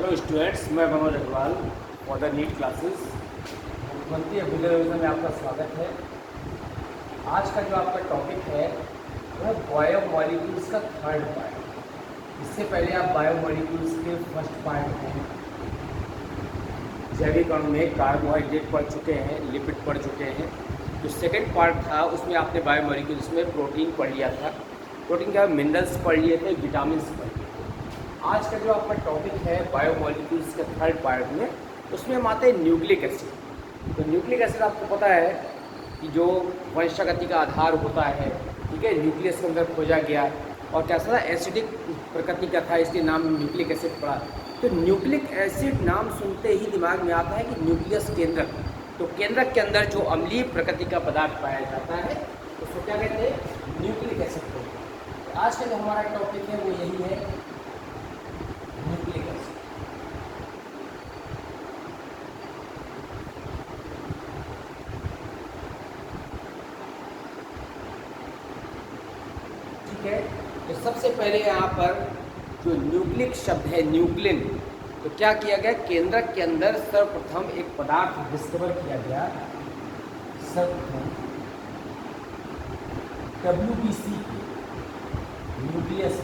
Hello students, मैं Manoj Agarwal for the NEET classes Mukhyamantri Abhyuday योजना में आपका स्वागत है। आज का जो आपका टॉपिक है वह बायोमॉलिक्यूल्स का थर्ड पार्ट। इससे पहले आप बायोमॉलिक्यूल्स के फर्स्ट पार्ट में जैविक अणु में कार्बोहाइड्रेट पढ़ चुके हैं, लिपिड पढ़ चुके हैं। जो सेकेंड पार्ट था उसमें आपने बायोमॉलिक्यूल्स में प्रोटीन पढ़ लिया था, प्रोटीन के मिनरल्स पढ़ लिए थे, विटामिन पढ़ लिए थे। आज का जो आपका टॉपिक है बायोमॉलिक्यूल्स के थर्ड पार्ट में, उसमें हम आते हैं न्यूक्लिक एसिड। तो न्यूक्लिक एसिड आपको पता है कि जो वंशागति का आधार होता है, ठीक है, न्यूक्लियस के अंदर खोजा गया और कैसा था, एसिडिक प्रकृति का था, इसलिए नाम न्यूक्लिक एसिड पड़ा। तो न्यूक्लिक एसिड नाम सुनते ही दिमाग में आता है कि न्यूक्लियस केंद्रक। तो केंद्रक के अंदर जो अम्लीय प्रकृति का पदार्थ पाया जाता है उसको क्या कहते हैं, न्यूक्लिक एसिड कहते हैं। आज का जो हमारा टॉपिक है वो यही है, न्यूक्लिक एसिड। ठीक है, तो सबसे पहले यहाँ पर जो न्यूक्लिक शब्द है, न्यूक्लिन, तो क्या किया गया, केंद्रक के अंदर सर्वप्रथम एक पदार्थ डिस्कवर किया गया। सर्वप्रथम WBC न्यूक्लियस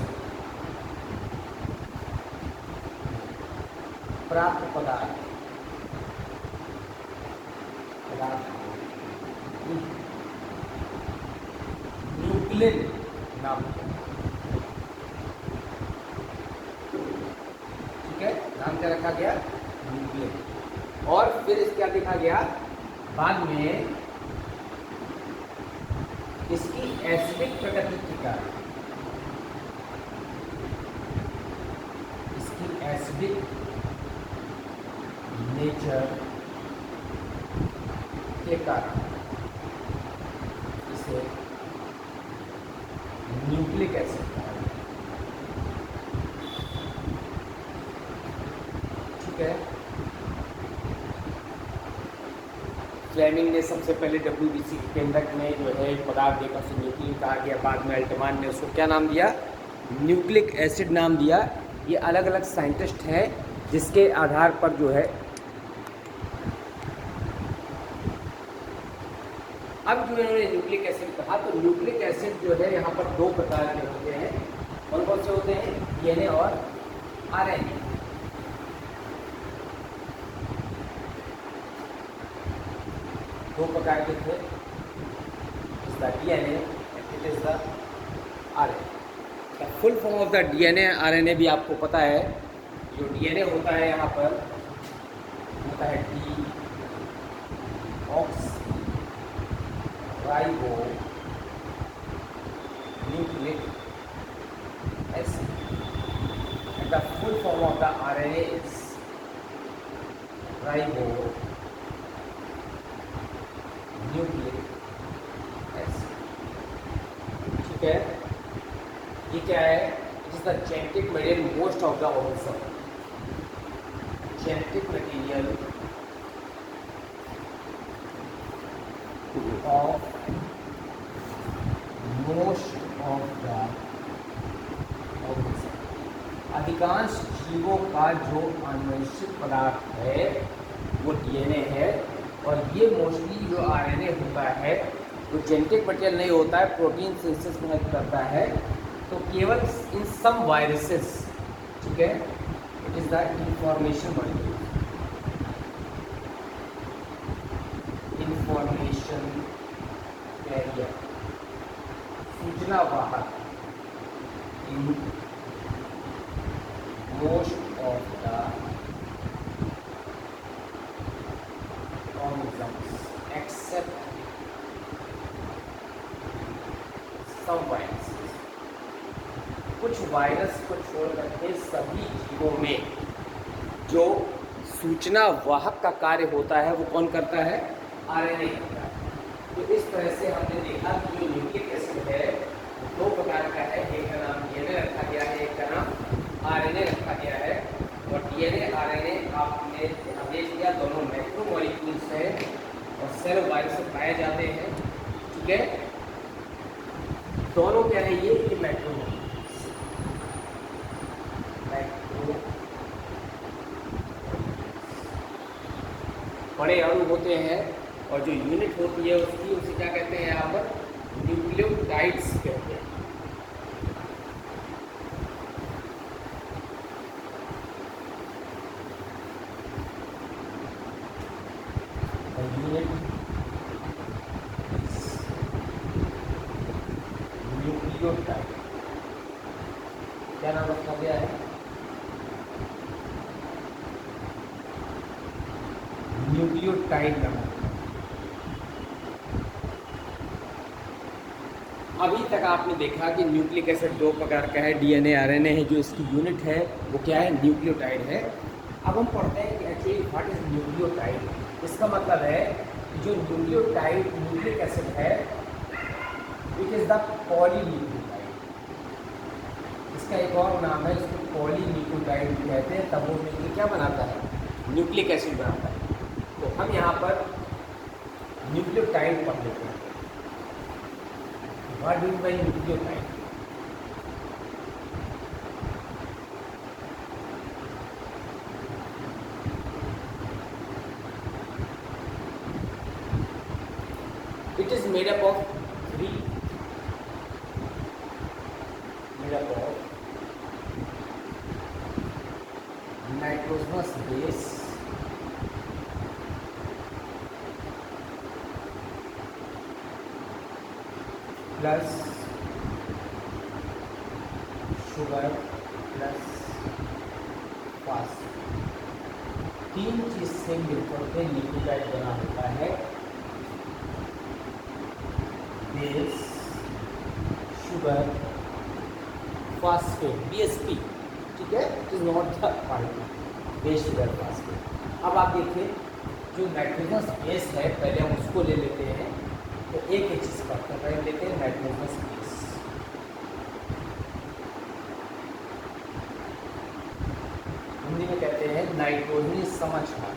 प्राप्त पदार्थ न्यूक्लिन नाम, ठीक है, नाम क्या रखा गया, न्यूक्लिन। और फिर इसके क्या देखा गया, बाद में इसकी एसिडिक प्रकृति के कारण, इसकी एसिडिक नेचर के कारण इसे न्यूक्लिक एसिड कहा जाता है। ठीक है, फ्लेमिंग ने सबसे पहले WBC के केंद्रक में जो है पदार्थ देखा, उसे न्यूक्लिन कहा गया। बाद में अल्टमान ने उसको क्या नाम दिया, न्यूक्लिक एसिड नाम दिया। ये अलग अलग साइंटिस्ट हैं जिसके आधार पर जो है अब जो इन्होंने न्यूक्लिक एसिड कहा। तो न्यूक्लिक एसिड जो है यहाँ पर दो प्रकार के होते हैं। कौन कौन से होते हैं, DNA और RNA। दो प्रकार के थे, DNA and it is the RNA। The full form of the DNA RNA भी आपको पता है। जो DNA होता है यहाँ पर होता है ribo nucleic acid and the full form of the RNA is ribo nucleic acid. ठीक है, ये क्या है, it is the genetic material most of the organism. Genetic material of most of the organism। अधिकांश जीवों का जो आनुवंशिक पदार्थ है वो DNA है। और ये मोस्टली जो RNA होता है वो जेनेटिक मटेरियल नहीं होता है, प्रोटीन सिंथेसिस में हेल्प करता है। तो केवल इन सम वायरसेस, ठीक है, it is the information molecule, information carrier, सूचना वाहक, in most of the organisms except some viruses. कुछ वायरस को छोड़कर के सभी जीवों में जो सूचना वाहक का कार्य होता है वो कौन करता है, RNA करता है। तो इस तरह से हमने देखा कि जो न्यूक्लिक एसिड है दो प्रकार का है, एक का नाम DNA रखा गया है, एक का नाम RNA रखा गया है। और DNA RNA आपने देख लिया, दोनों मैक्रोमॉलिक्यूल्स हैं और सेल वायरस से पाए जाते हैं। ठीक है, दोनों क्या है, ये मैक्रो बड़े अणु होते हैं और जो यूनिट होती है उसकी, उसे क्या कहते हैं यहाँ पर, न्यूक्लियोटाइड्स कहते हैं। यूनिट न्यूक्लियोटाइड, क्या नाम रखा गया है, न्यूक्लियोटाइड नाम। अभी तक आपने देखा कि न्यूक्लिक एसिड दो प्रकार का है, डीएनए आरएनए है, जो इसकी यूनिट है वो क्या है, न्यूक्लियोटाइड है। अब हम पढ़ते हैं कि एक्चुअली व्हाट इज न्यूक्लियोटाइड। इसका मतलब है कि जो न्यूक्लियोटाइड न्यूक्लिक एसिड है, इट इज द पॉलीन्यूक्लियोटाइड। इसका एक और नाम है, इसको पॉलीन्यूक्लियोटाइड भी कहते हैं। तब वो मिलकर क्या बनाता है, न्यूक्लिक एसिड बनाता है। तो हम यहाँ पर न्यूक्लियोटाइड पढ़ लेते हैं। What do you mean by nucleotide? It is made up of three, made up of nitrogenous base, plus sugar plus phosphate, तीन चीज से मिलकर के न्यूक्लियोटाइड बना होता है। बेस, शुगर, फास्फेट, बीएसपी, ठीक है, it is not the particle, base sugar phosphate. अब आप देखिए, जो नाइट्रोजनस बेस है पहले हम उसको ले लेते हैं। तो एक चीज़ करते हैं, पहले लेते हैं नाइट्रोजनस बेस। हिंदी में कहते हैं नाइट्रोजनी समाचार।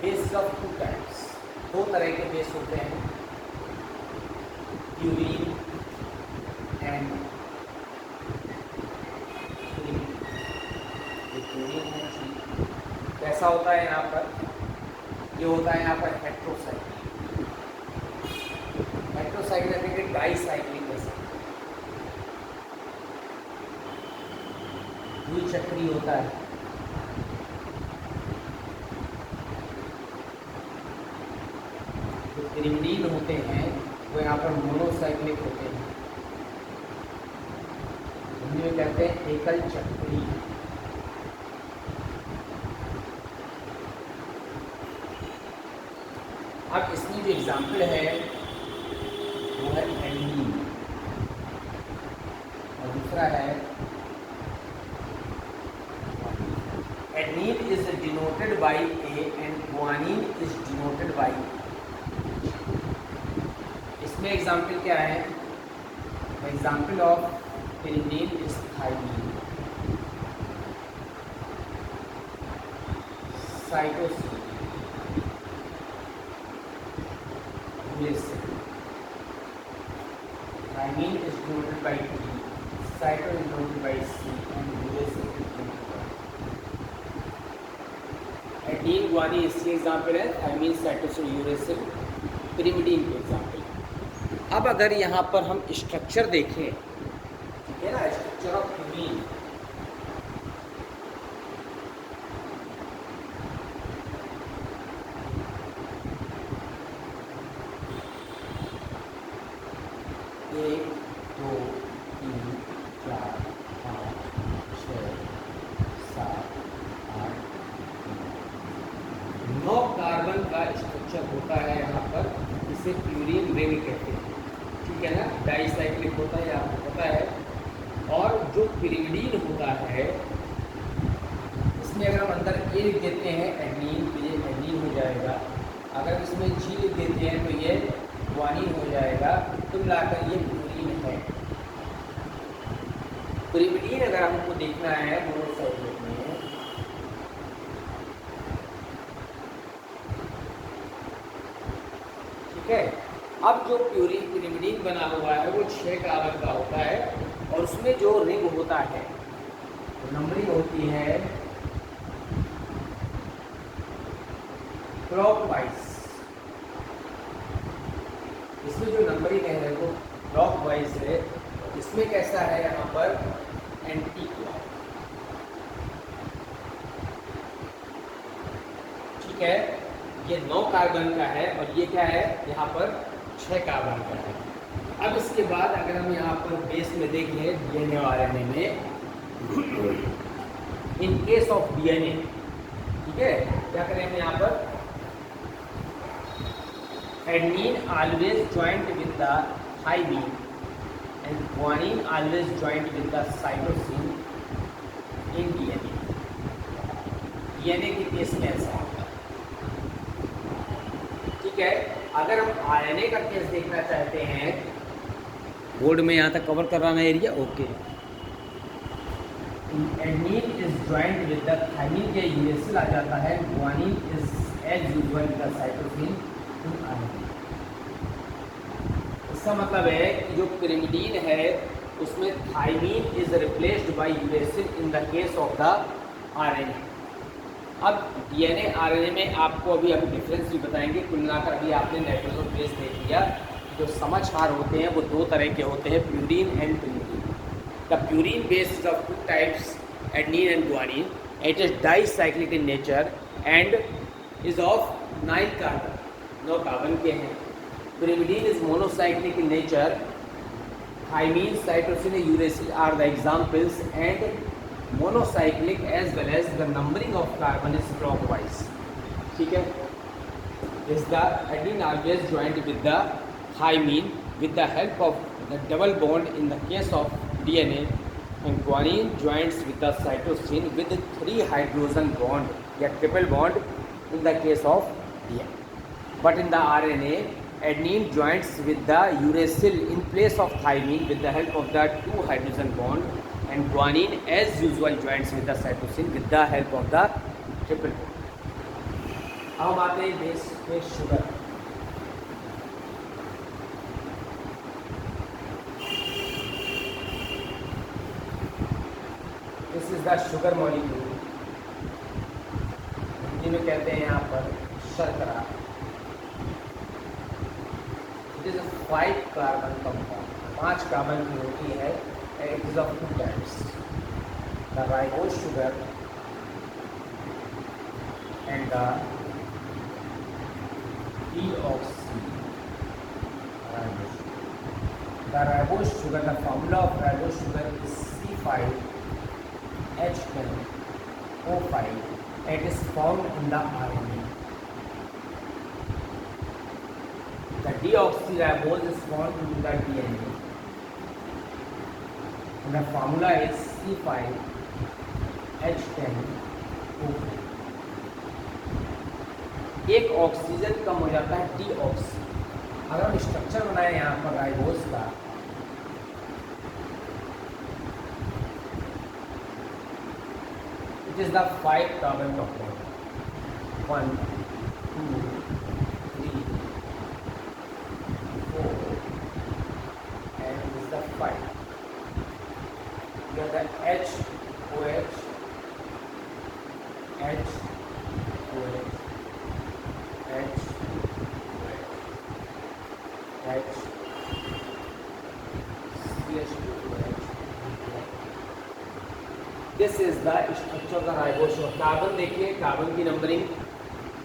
बेस ऑफ टू टाइप्स, दो तरह के बेस होते हैं, प्यूरीन एंड कैसा होता है यहाँ पर, ये होता है यहाँ पर हेट्रोसाइक्लिक। हेट्रोसाइक्लिक है डाईसाइक्लिक एसिड, द्विचक्री होता है। जो पिरिमिडीन होते हैं वो यहाँ पर मोनोसाइक्लिक होते हैं, उन्हें कहते हैं एकल चक्री। अब इसमें जो एग्जाम्पल है वो है एडनीन, और दूसरा है adenine is denoted by A and guanine is denoted by. इसमें एग्जाम्पल क्या है, example of pyrimidine is thymine, cytosine, Thymine is denoted by T, cyto is denoted by C, and uracil is denoted by। Adenine, guanine इसके example है, thymine, cytosine, uracil, pyrimidine के example. अब अगर यहाँ पर हम स्ट्रक्चर देखें, ठीक है ना, स्ट्रक्चर ऑफ प्यूरीन, एक, दो, तीन, चार, पाँच, छः, सात, आठ, 9 कार्बन का स्ट्रक्चर होता है यहाँ पर, इसे प्यूरीन रिंग कहते हैं, ठीक है ना, डाईसाइक्लिक होता है, आपको पता है। और जो पिरिमिडीन होता है, इसमें अगर हम अंदर ए लिख देते हैं एडनीन, तो ये एडनीन हो जाएगा। अगर इसमें जी लिख देते हैं तो ये गुआनिन हो जाएगा। तो मिलाकर ये प्यूरीन है। पिरिमिडीन अगर हमको देखना है मोनोसाइक्लिक में, ठीक है। अब जो pyrimidine बना हुआ है वो 6 कार्बन का होता है और उसमें जो रिंग होता है नंबरिंग होती है क्लॉकवाइज। इसमें जो नंबरिंग है वो क्लॉकवाइज है। इसमें कैसा है यहाँ पर एंटी क्लॉक, ठीक है। ये 9 कार्बन का है और ये क्या है यहाँ पर 6 कार्बन का है। अब इसके बाद अगर हम यहाँ पर बेस में देखें डीएनए और आरएनए में, इन केस ऑफ डीएनए, ठीक है, क्या करेंगे यहाँ पर adenine always joint with the thymine and guanine always joint with the cytosine in DNA. DNA के केस में ऐसा होता है, ठीक है। अगर हम आरएनए का केस देखना चाहते हैं, बोर्ड में यहाँ तक कवर कराना area, okay. Adenine is joint with the thymine के यूरेसिल आ जाता है, guanine is as usual with the cytosine in RNA. इसका मतलब है कि जो pyrimidine है उसमें thymine is replaced by uracil in the case of the RNA. अब डीएनए आरएनए में आपको अभी हम डिफरेंस भी बताएंगे। कुल मिलाकर अभी आपने नाइट्रोजन बेस देख लिया। जो समाचार होते हैं वो 2 तरह के होते हैं, purine and pyrimidine। The purine base is of 2 types, adenine and guanine. It is dicyclic in nature and is of 9 carbon, 9 carbon के हैं। pyrimidine is monocyclic in nature. Thymine, cytosine, uracil are the examples, and monocyclic as well as the numbering of carbon is clockwise. ठीक है। Is the adenine always joined with the thymine with the help of the double bond in the case of DNA, and guanine joins with the cytosine with 3 hydrogen bond या triple bond in the case of DNA. But in the RNA, adenine joins with the uracil in place of thymine with the help of the 2 hydrogen bond, and guanine as usual joins with the cytosine with the help of the triple bond. अब हम आते हैं base पे sugar. This is the sugar molecule, Hindi में कहते हैं यहाँ पर शर्करा। It is 5 carbon compound, 5 carbon की होती है। It is of 2 types, the ribose sugar and the deoxy ribose. The ribose sugar, the formula of ribose sugar is C5H10O5. It is found in the RNA. The deoxyribose is found in the DNA. And the formula is C5H10O5. एक oxygen कम हो जाता है deoxy. अगर हम structure बनाए यहाँ पर ribose का, it is the 5 carbon compound, 1 2 3 4 and it is the 5. Here the HOH HOH this is the structure का राइबोज। कार्बन देखिए, कार्बन की नंबरिंग,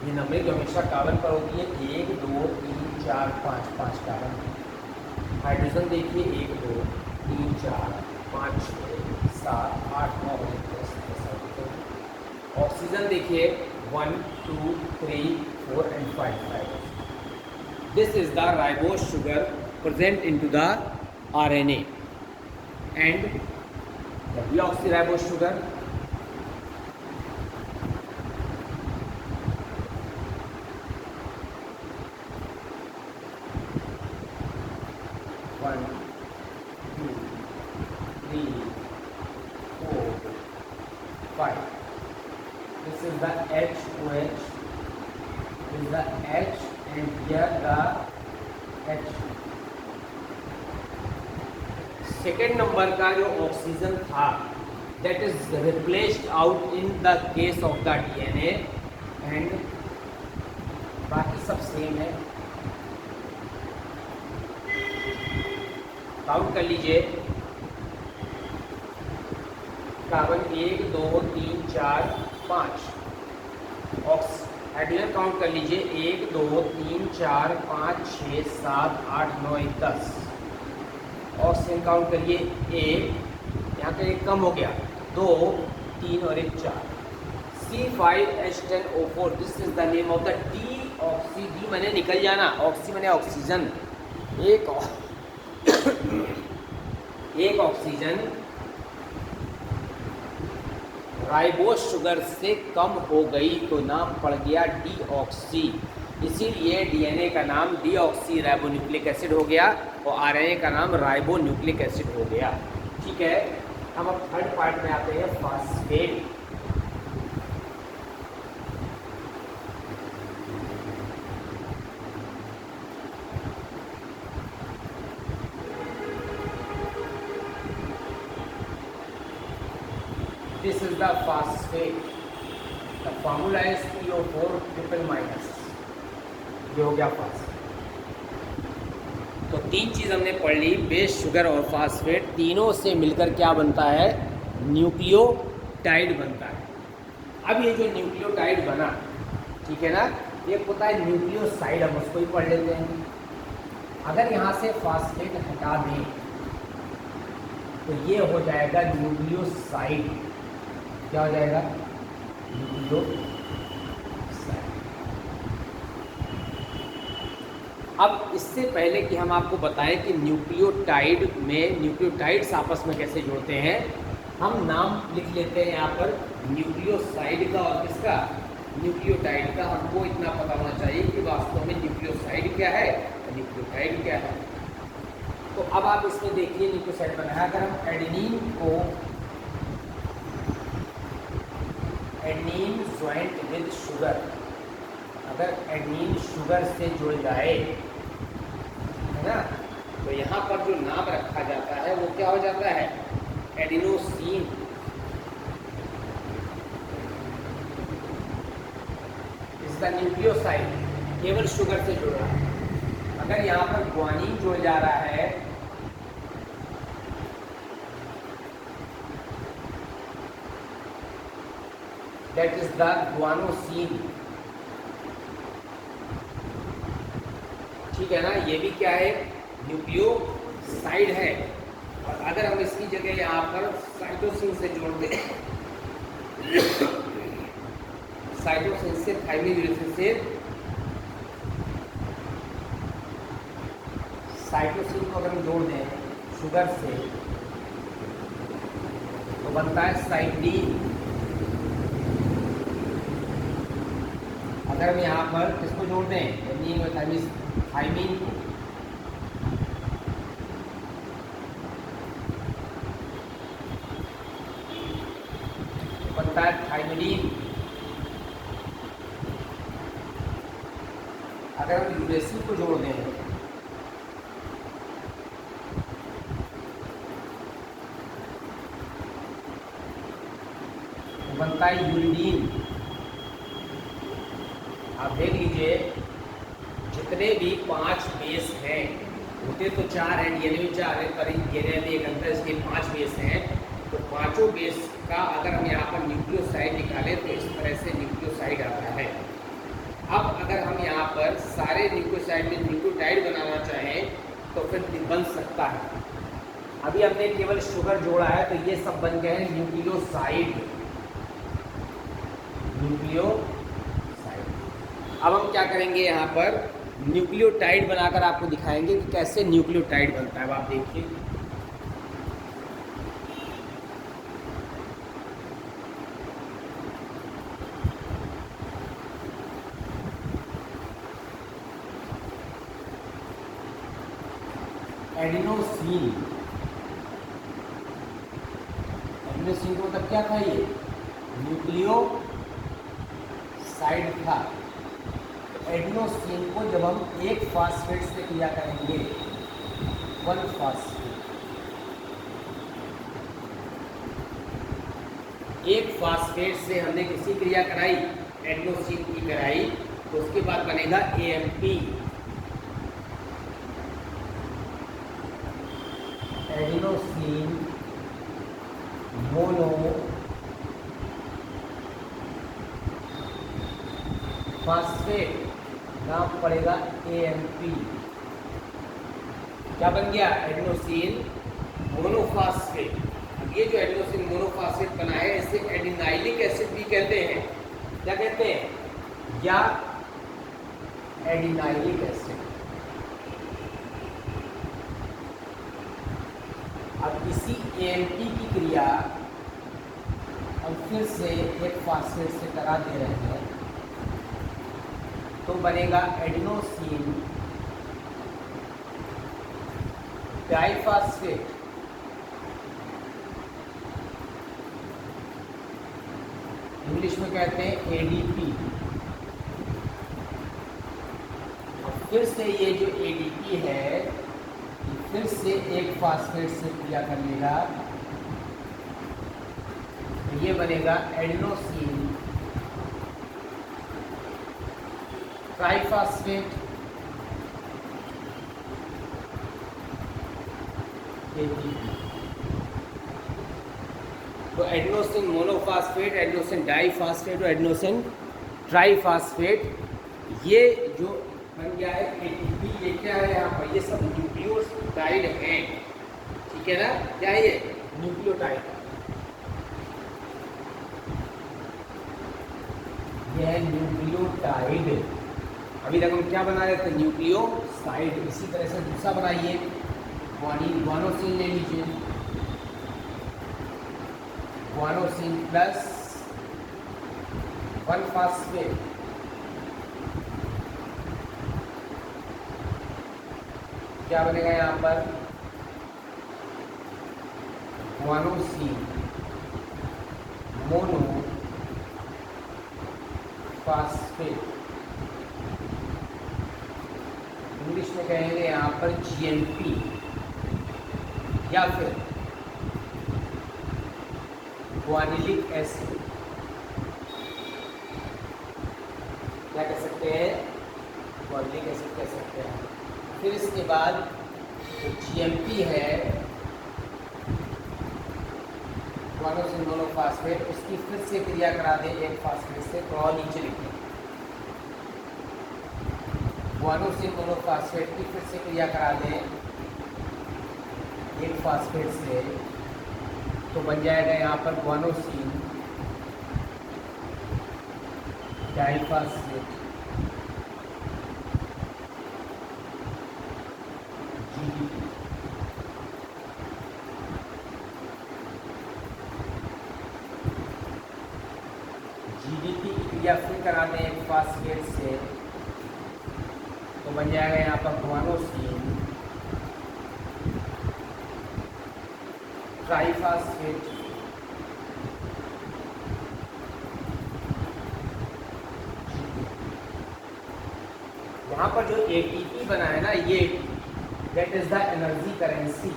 ये नंबरिंग हमेशा कार्बन पर होती है, 1 2 3 4 5, 5 कार्बन। हाइड्रोजन देखिए 1 2 3 4 5 6 7 8 9 10। ऑक्सीजन देखिए 1 2 3 4 and 5. This is the ribose sugar present into the RNA, and the deoxyribose sugar one, 2, 3, 4, 5. This is the HOH. Is the H, and here the H। Second number का जो oxygen था that is replaced out in the case of the DNA and बाकी सब same है। Count कर लीजिए, carbon 1 2 3 4 5, hydrogen count कर लीजिए 1 2 3 4 5 6 7 8 9 10। ऑक्सीजन काउंट करिए 1, यहाँ पे 1 कम हो गया, 2 3 और 1 4। C5H10O4 this is the name of the D oxy. D मैंने निकल जाना, ऑक्सी मैंने ऑक्सीजन। एक ऑक्सीजन राइबोस शुगर से कम हो गई तो नाम पड़ गया डीऑक्सी। इसीलिए डीएनए का नाम डीऑक्सी राइबोन्यूक्लिक एसिड हो गया और आरएनए का नाम राइबोन्यूक्लिक एसिड हो गया। ठीक है, हम अब थर्ड पार्ट में आते हैं, phosphate. This is the phosphate. The formula is PO4 triple minus. ये हो गया फास्फेट। तो 3 चीज़ हमने पढ़ ली, बेस, शुगर और फास्फेट। तीनों से मिलकर क्या बनता है? न्यूक्लियोटाइड बनता है। अब ये जो न्यूक्लियोटाइड बना, ठीक है ना, ये होता है न्यूक्लियोसाइड। हम उसको ही पढ़ लेते हैं। अगर यहाँ से फास्फेट हटा दें तो ये हो जाएगा न्यूक्लियोसाइड। क्या हो जाएगा? न्यूक्लियोसाइड। अब इससे पहले कि हम आपको बताएं कि न्यूक्लियोटाइड में न्यूक्लियोटाइड्स आपस में कैसे जुड़ते हैं, हम नाम लिख लेते हैं यहाँ पर न्यूक्लियोसाइड का और किसका? न्यूक्लियोटाइड का। हमको इतना पता होना चाहिए कि वास्तव में न्यूक्लियोसाइड क्या है और न्यूक्लियोटाइड क्या है। तो अब आप इसमें देखिए न्यूक्लियोसाइड बना है। अगर हम एडेनिन को एडेनिन ज्वाइंट विद शुगर, अगर एडेनिन शुगर से जुड़ जाए, है ना, तो यहाँ पर जो नाम रखा जाता है वो क्या हो जाता है? एडिनोसिन। इस द न्यूक्लियोसाइड, केवल शुगर से जुड़ रहा है। अगर यहाँ पर ग्वानिन जुड़ जा रहा है दैट इज द ग्वानोसिन। ठीक है ना, ये भी क्या है? न्यूक्लियोसाइड है। और अगर हम इसकी जगह यहाँ पर साइटोसिन से जोड़ दें, साइटोसिन से थाइमिन से, साइटोसिन को अगर हम जोड़ दें शुगर से तो बनता है साइटीन। अगर हम यहाँ पर किसको जोड़ दें? एडेनिन और थाइमिन को, बनता है थाइमिडीन। अगर हम यूरेसिल को जोड़ दें तो बनता है यूरिडीन। आप देख लीजिए, जितने भी 5 बेस हैं, होते तो 4 हैं, डीएनए में 4 है, पर डीएनए में एक अंतर, इसके 5 बेस हैं। तो पांचों बेस का अगर हम यहाँ पर न्यूक्लियोसाइड निकालें तो इस तरह से न्यूक्लियोसाइड आता है। अब अगर हम यहाँ पर सारे न्यूक्लियोसाइड में न्यूक्लियोटाइड बनाना चाहें तो फिर बन सकता है। अभी हमने केवल शुगर जोड़ा है तो ये सब बन गए हैं न्यूक्लियोसाइड। अब हम क्या करेंगे, यहाँ पर न्यूक्लियोटाइड बनाकर आपको दिखाएंगे कि कैसे न्यूक्लियोटाइड बनता है। अब आप देखिए, एडिनोसिन। एडिनोसिन को मतलब क्या था? ये न्यूक्लियोसाइड था। एडिनोसिन को जब हम एक फास्फेट से क्रिया करेंगे, 1 फास्फेट, एक फास्फेट से हमने किसी क्रिया कराई, एडिनोसिन की कराई, तो उसके बाद बनेगा AMP, एडिनोसिन मोनो फास्फेट, नाम पड़ेगा AMP। क्या बन गया? Adenosine monophosphate. अब ये जो एडिनोसिन मोनोफास्फेट बना है इसे एडिनाइलिक एसिड भी कहते हैं। क्या कहते हैं? या एडिनाइलिक एसिड। अब इसी AMP की क्रिया हम फिर से एक फास्फेट से करा दे रहे हैं, तो बनेगा एडिनोसिन डाइफास्फेट। इंग्लिश में कहते हैं ADP। और फिर से ये जो ADP है फिर से एक फास्फेट से क्रिया कर लेगा, तो ये बनेगा एडिनोसिन ट्राइफास्फेट, ATP। तो एडिनोसिन मोनोफास्फेट, एडिनोसिन डाइफास्फेट और एडिनोसिन ट्राइफास्फेट, ये जो बन गया है ATP। ये क्या है यहाँ पर? ये सब न्यूक्लियोटाइड हैं, ठीक है ना? क्या है ये? न्यूक्लियोटाइड। ये है न्यूक्लियोटाइड। अभी तक हम क्या बना रहे थे? न्यूक्लियोसाइड। इसी तरह से दूसरा बनाइए, ग्वानोसिन ले लीजिए, ग्वानोसिन प्लस 1 फास्फेट, क्या बनेगा यहाँ पर? Guanosine mono phosphate. इंग्लिश में कहेंगे यहाँ पर GNP, या फिर ग्वानिलिक एसिड। क्या कह सकते हैं? ग्वानिलिक एसिड कह सकते हैं। फिर इसके बाद जो GMP है, ग्वानोसिन मोनोफास्फेट, उसकी फिर से क्रिया करा दें एक फास्फेट से, थोड़ा नीचे लिखें। ग्वानोसिन मोनोफास्फेट की फिर से क्रिया करा दें एक फास्फेट से, तो बन जाएगा यहाँ पर ग्वानोसिन डाइफास्फेट, GDP। GDP की क्रिया फिर करा दें एक फास्फेट से, तो बन जाएगा यहाँ पर ग्वानोसिन ट्राइफास्फेट, यहाँ पर जो ATP बना है ना, ये that is the energy currency.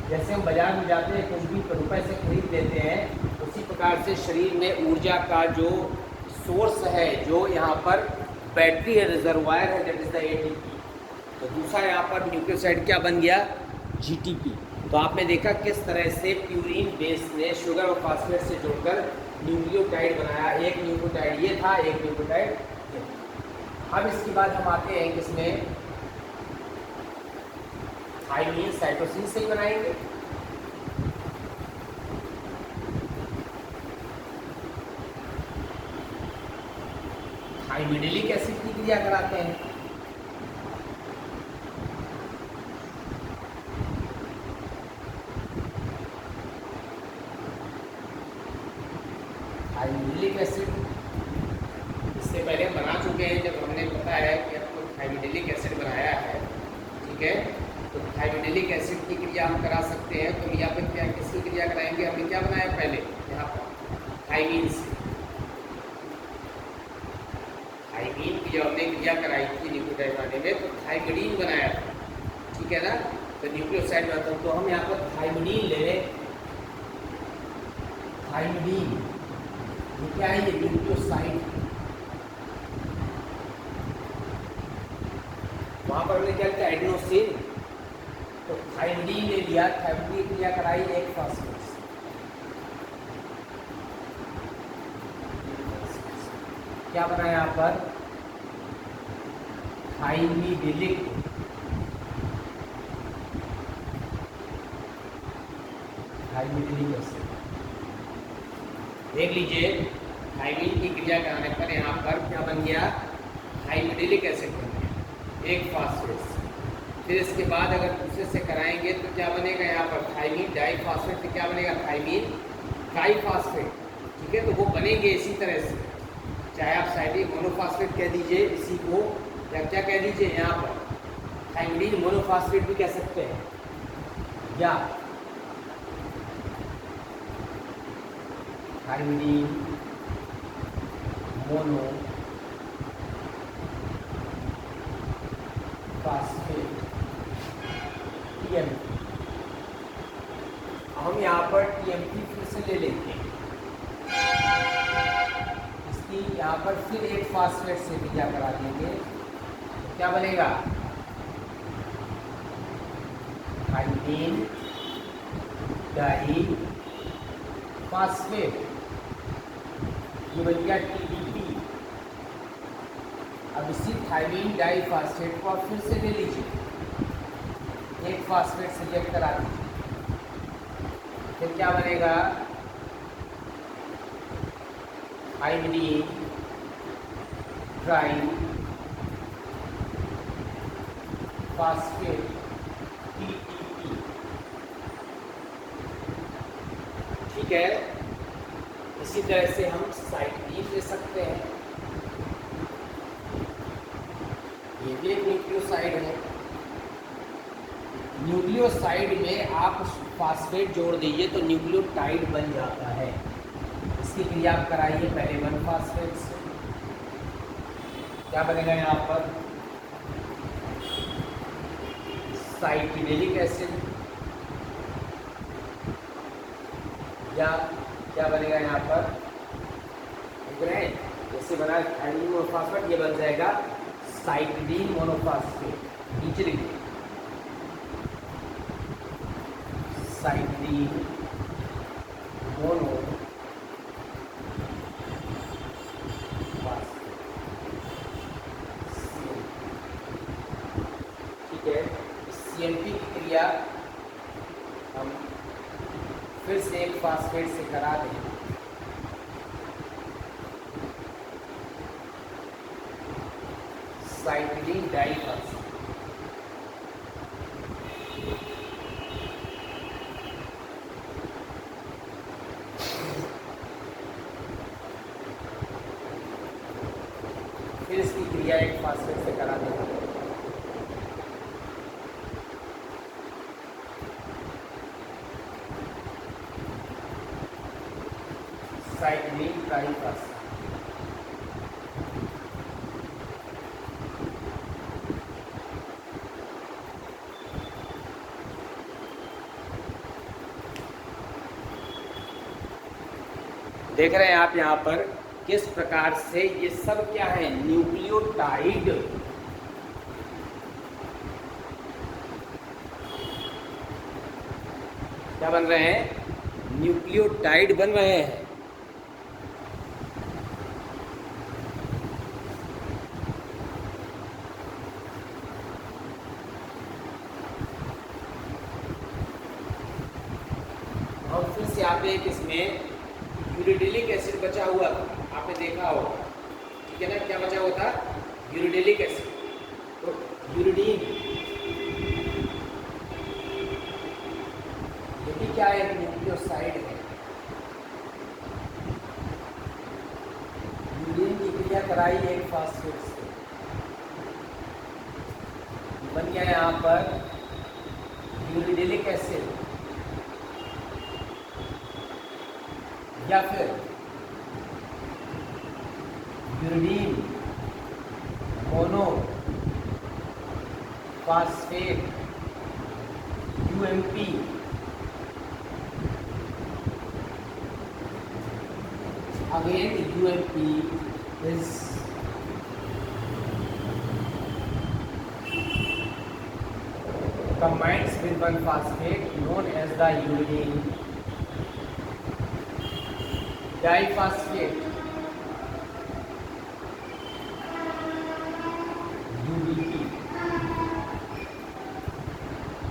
जैसे हम बाजार में जाते हैं, कुछ भी रुपए से खरीद लेते हैं, उसी प्रकार से शरीर में ऊर्जा का जो सोर्स है, जो यहाँ पर बैटरी है, रिजर्वायर है, दैट इज द ATP। तो दूसरा यहाँ पर न्यूक्लियोसाइड क्या बन गया? GTP। तो आपने देखा किस तरह से प्यूरिन बेस ने शुगर और फास्फेट से जोड़कर न्यूक्लियोटाइड बनाया। एक न्यूक्लियोटाइड ये था, एक न्यूक्लियोटाइड ये। अब इसके बाद हम आते हैं किसमें? थाइमीन साइटोसिन से ही बनाएंगे। थाइमिडिलिक एसिड की क्रिया कराते हैं। थाइमिडिलिक एसिड इससे पहले हम बना चुके हैं, जब हमने बताया कि आपको थाइमिडिलिक एसिड बनाया है, ठीक है? तो थाइमिडिलिक एसिड की क्रिया हम करा सकते हैं। तो यहाँ पर क्या किसकी क्रिया कराएंगे? हमने क्या बनाया पहले? यहाँ पर थाइमीन से। थाइमीन क्रिया कराई थी न्यूक्लियोटाइड बनाने में, तो थाइमिडीन बनाया था, ठीक है ना। तो न्यूक्लियोसाइड बनाता हूँ, तो हम यहाँ पर थाइमिडीन ले लें। थाइमिडीन ये क्या है, ये न्यूक्लियोसाइड। वहाँ पर हमने क्या लिया, एडेनोसिन, तो थाइमिडीन ले लिया। थाइमिडीन क्रिया कराई एक फास्फेट, क्या बना यहाँ पर, थाइमिडिलिक। थाइमिडिलिक एसिड देख लीजिए, थाइमिन की क्रिया कराने पर यहाँ पर क्या बन गया, थाइमिडिलिक एसिड बन गया एक फास्फेट। फिर इसके बाद अगर दूसरे से कराएंगे तो क्या बनेगा यहाँ पर, थाइमिन डाइफास्फेट, तो क्या बनेगा, थाइमिन ट्राइफास्फेट, ठीक है। तो वो बनेंगे इसी तरह से, चाहे आप साइडिक मोनोफास्फेट कह दीजिए इसी को, या क्या कह दीजिए यहाँ पर थाइमिडीन मोनोफास्फेट भी कह सकते हैं, या थाइमिडीन मोनोफास्फेट। टीएमपी, हम यहाँ पर टीएमपी फिर से ले लेंगे, इसकी यहाँ पर फिर एक फास्फेट से क्रिया करा देंगे, तो क्या बनेगा, थाइमिन डाई फास्फेट, ये बन गया टीडीपी। अब इसी थाइमिन डाई फास्फेट को आप फिर से ले लीजिए, एक फास्फेट से रिएक्ट करा दीजिए, फिर क्या बनेगा, थाइमिडीन ट्राई फास्फेट टीटीपी, ठीक है। इसी तरह से हम साइक्लिन ले सकते हैं, ये भी एक न्यूक्लियोसाइड है। न्यूक्लियोसाइड में आप फास्फेट जोड़ दीजिए तो न्यूक्लियोटाइड बन जाता है। इसकी क्रिया आप कराइए पहले 1 फास्फेट से, क्या बनेगा यहाँ पर, साइक्लिनिक एसिड, या क्या बनेगा यहाँ पर, जैसे बना थाइमिन मोनोफास्फेट, ये बन जाएगा साइक्लिन मोनोफास्फेट, नीचे लिखिए साइक्लिन मोनोफास्फेट, ठीक है। सीएनपी की क्रिया हम फिर से एक फास्फेट से करा दें, साइक्लिन डाइफास्फेट, फिर इसकी क्रिया एक फास्फेट से करा दें, साइक्लिन ट्राइफास्फेट, देख रहे हैं आप यहाँ पर किस प्रकार से ये सब क्या है, न्यूक्लियोटाइड। क्या बन रहे हैं, न्यूक्लियोटाइड बन रहे हैं। और फिर से आप एक इसमें यूरिडिलिक एसिड बचा हुआ था, आपने देखा होगा, ठीक है ना, क्या बचा हुआ था, यूरिडिलिक एसिड। तो यूरिडीन ये भी क्या है, न्यूक्लियोसाइड है। यूरिडीन की क्रिया कराई एक फास्फेट से, बन गया यहाँ पर यूरिडिलिक एसिड, या फिर uridine mono phosphate UMP again UMP is combines with one phosphate known as the uridine diphosphate UDP,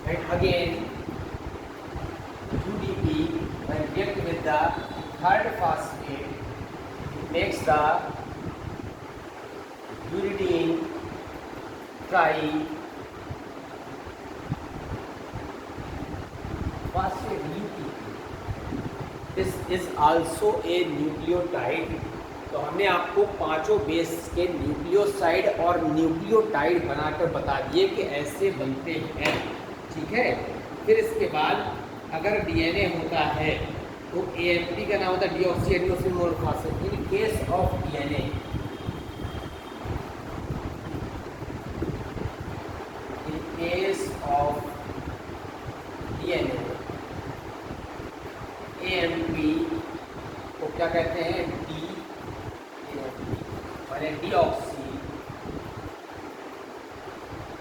and again UDP when react with the third phosphate makes the uridine triphosphate UTP. This is also a nucleotide. तो हमने आपको पांचों base के nucleoside और nucleotide बनाकर बता दिए कि ऐसे बनते हैं, ठीक है। फिर इसके बाद अगर डीएनए होता है तो एएमपी का नाम होता है deoxy adenosine monophosphate. In case of DNA, in case of DNA AMP को क्या कहते हैं, डी माने डीऑक्सी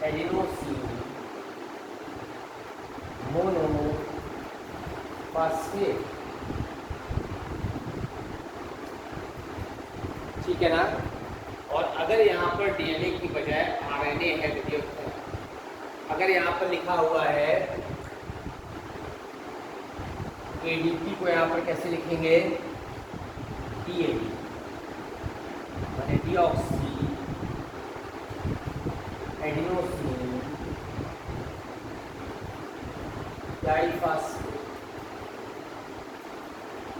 एडिनोसिन मोनोफॉस्फेट, ठीक है ना। और अगर यहाँ पर डीएनए की बजाय आरएनए है, अगर यहाँ पर लिखा हुआ है एडीपी को यहाँ पर कैसे लिखेंगे, डीएडी माने डीऑक्सी एडिनोसिन डाइफॉस्फेट।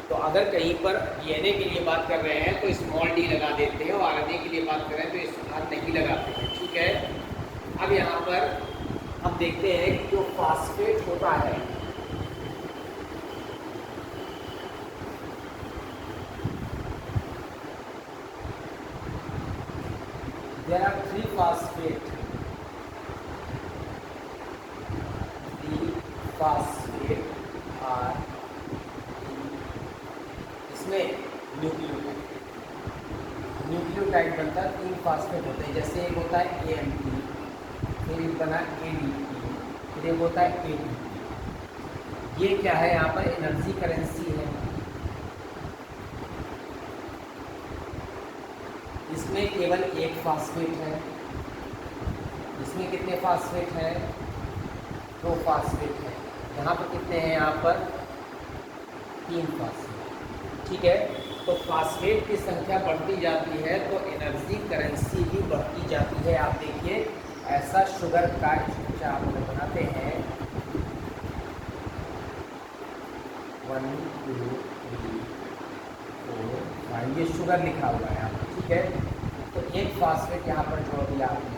तो अगर कहीं पर डीएनए के लिए बात कर रहे हैं तो स्मॉल डी लगा देते हैं, और आरएनए के लिए बात कर रहे हैं तो स्मॉल नहीं लगाते हैं, ठीक है। अब यहाँ पर हम देखते हैं कि जो फास्फेट होता है there are three phosphate, are इसमें न्यूक्लियोटाइड बनता है, 3 फास्फेट होते हैं। जैसे एक होता है AMP, फिर एक बना ADP, फिर एक होता है ATP। ये क्या है, यहाँ पर एनर्जी करेंसी है। इसमें केवल एक फास्फेट है, इसमें कितने फास्फेट हैं, 2 फास्फेट है। यहाँ पर कितने हैं, यहाँ पर 3 फास्फेट, ठीक है। तो फास्फेट की संख्या बढ़ती जाती है तो एनर्जी करेंसी भी बढ़ती जाती है। आप देखिए ऐसा शुगर का स्ट्रक्चर आप लोग बनाते हैं 1 2 3 4 5, ये शुगर लिखा हुआ है यहाँ पर, ठीक है। तो एक फास्फेट यहाँ पर जोड़ दिया आपने,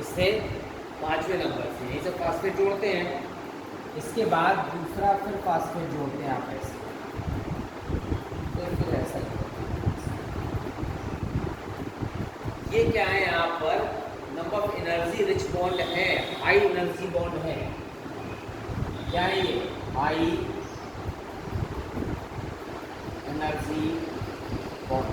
इससे 5वें नंबर से ये सब फास्फेट जोड़ते हैं। इसके बाद दूसरा फिर फास्फेट जोड़ते हैं आप ऐसे, तो फिर ऐसा ही। ये क्या है, यहाँ पर number of energy rich bond है, हाई एनर्जी बॉन्ड है। क्या है ये, high energy bond,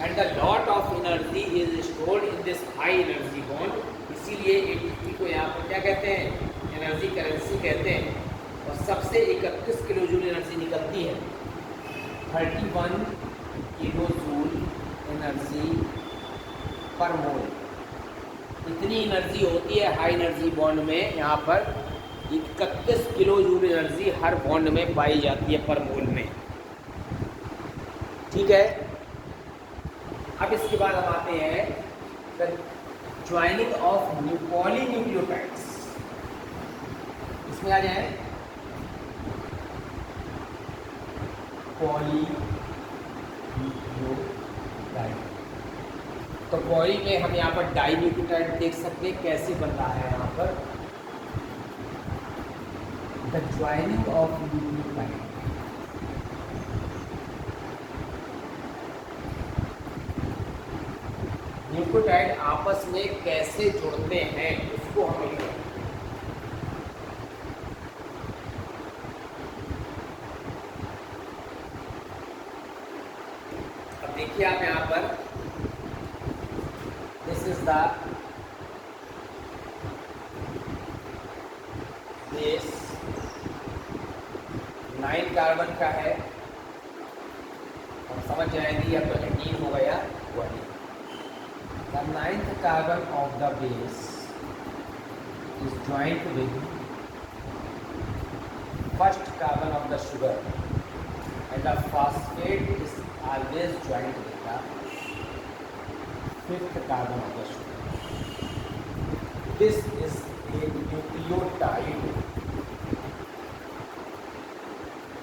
and the lot of energy is stored in this high energy bond. इसीलिए एटीपी को यहाँ पर क्या कहते हैं, एनर्जी करेंसी कहते हैं। और सबसे 31 किलो जूल एनर्जी निकलती है, 31 किलो जूल एनर्जी पर मोल। इतनी एनर्जी होती है हाई एनर्जी बॉन्ड में, यहाँ पर 31 किलो जूल एनर्जी हर बॉन्ड में पाई जाती है पर मोल में, ठीक है। अब इसके बाद हम आते हैं ज्वाइनिंग ऑफ पॉलीन्यूक्लियोटाइड्स। इसमें आ जाए पॉलीन्यूक्लियोटाइड। तो पॉली में हम यहाँ पर डाइन्यूक्लियोटाइड देख सकते हैं कैसे बन रहा है। यहाँ पर the joining of nucleotide, nucleotide आपस में कैसे जुड़ते हैं उसको हमें लिखना है। अब देखिए आप यहाँ पर, this is the base, 9 carbon का है, हम समझ जाएंगे या तो एटीन होगा या guanine. The 9th carbon of the base is joined with first carbon of the sugar, and the phosphate is always joined with the 5th carbon of the sugar. This is a nucleotide.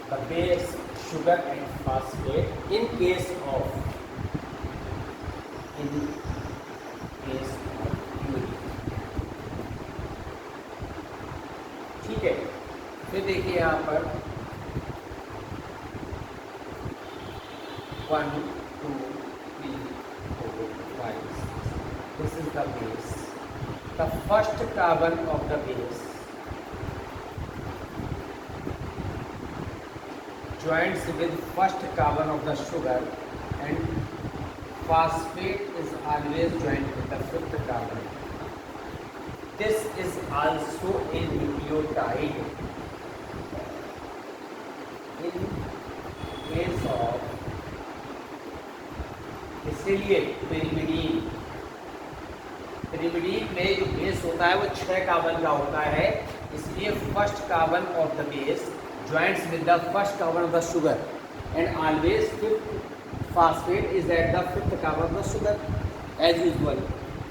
The base, sugar and phosphate in case of urine. ठीक है, फिर देखिए यहाँ पर 1 2 3 4 5 6, this is the base. The first carbon of the base joins with first carbon of the sugar, and phosphate is always joined with the 5th carbon. This is also a nucleotide. In case of, इसीलिए pyrimidine में जो base होता है वो 6 carbon का होता है, इसलिए first carbon of the base joins with the first carbon of the sugar, and always fifth phosphate is at the 5th carbon of the sugar as usual.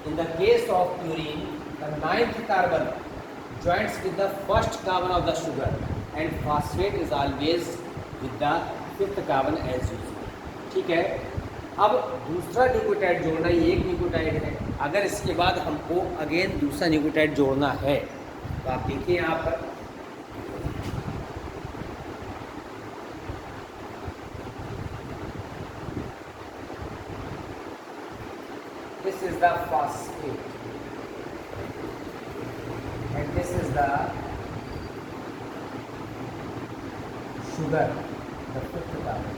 In the case of purine, the 9th carbon joins with the first carbon of the sugar, and phosphate is always with the 5th carbon as usual. ठीक है, अब दूसरा nucleotide जोड़ना, ये एक nucleotide है, अगर इसके बाद हमको अगेन दूसरा न्यूक्लियोटाइड जोड़ना है तो आप देखिए यहाँ पर this is the phosphate and this is the sugar, the 5th carbon,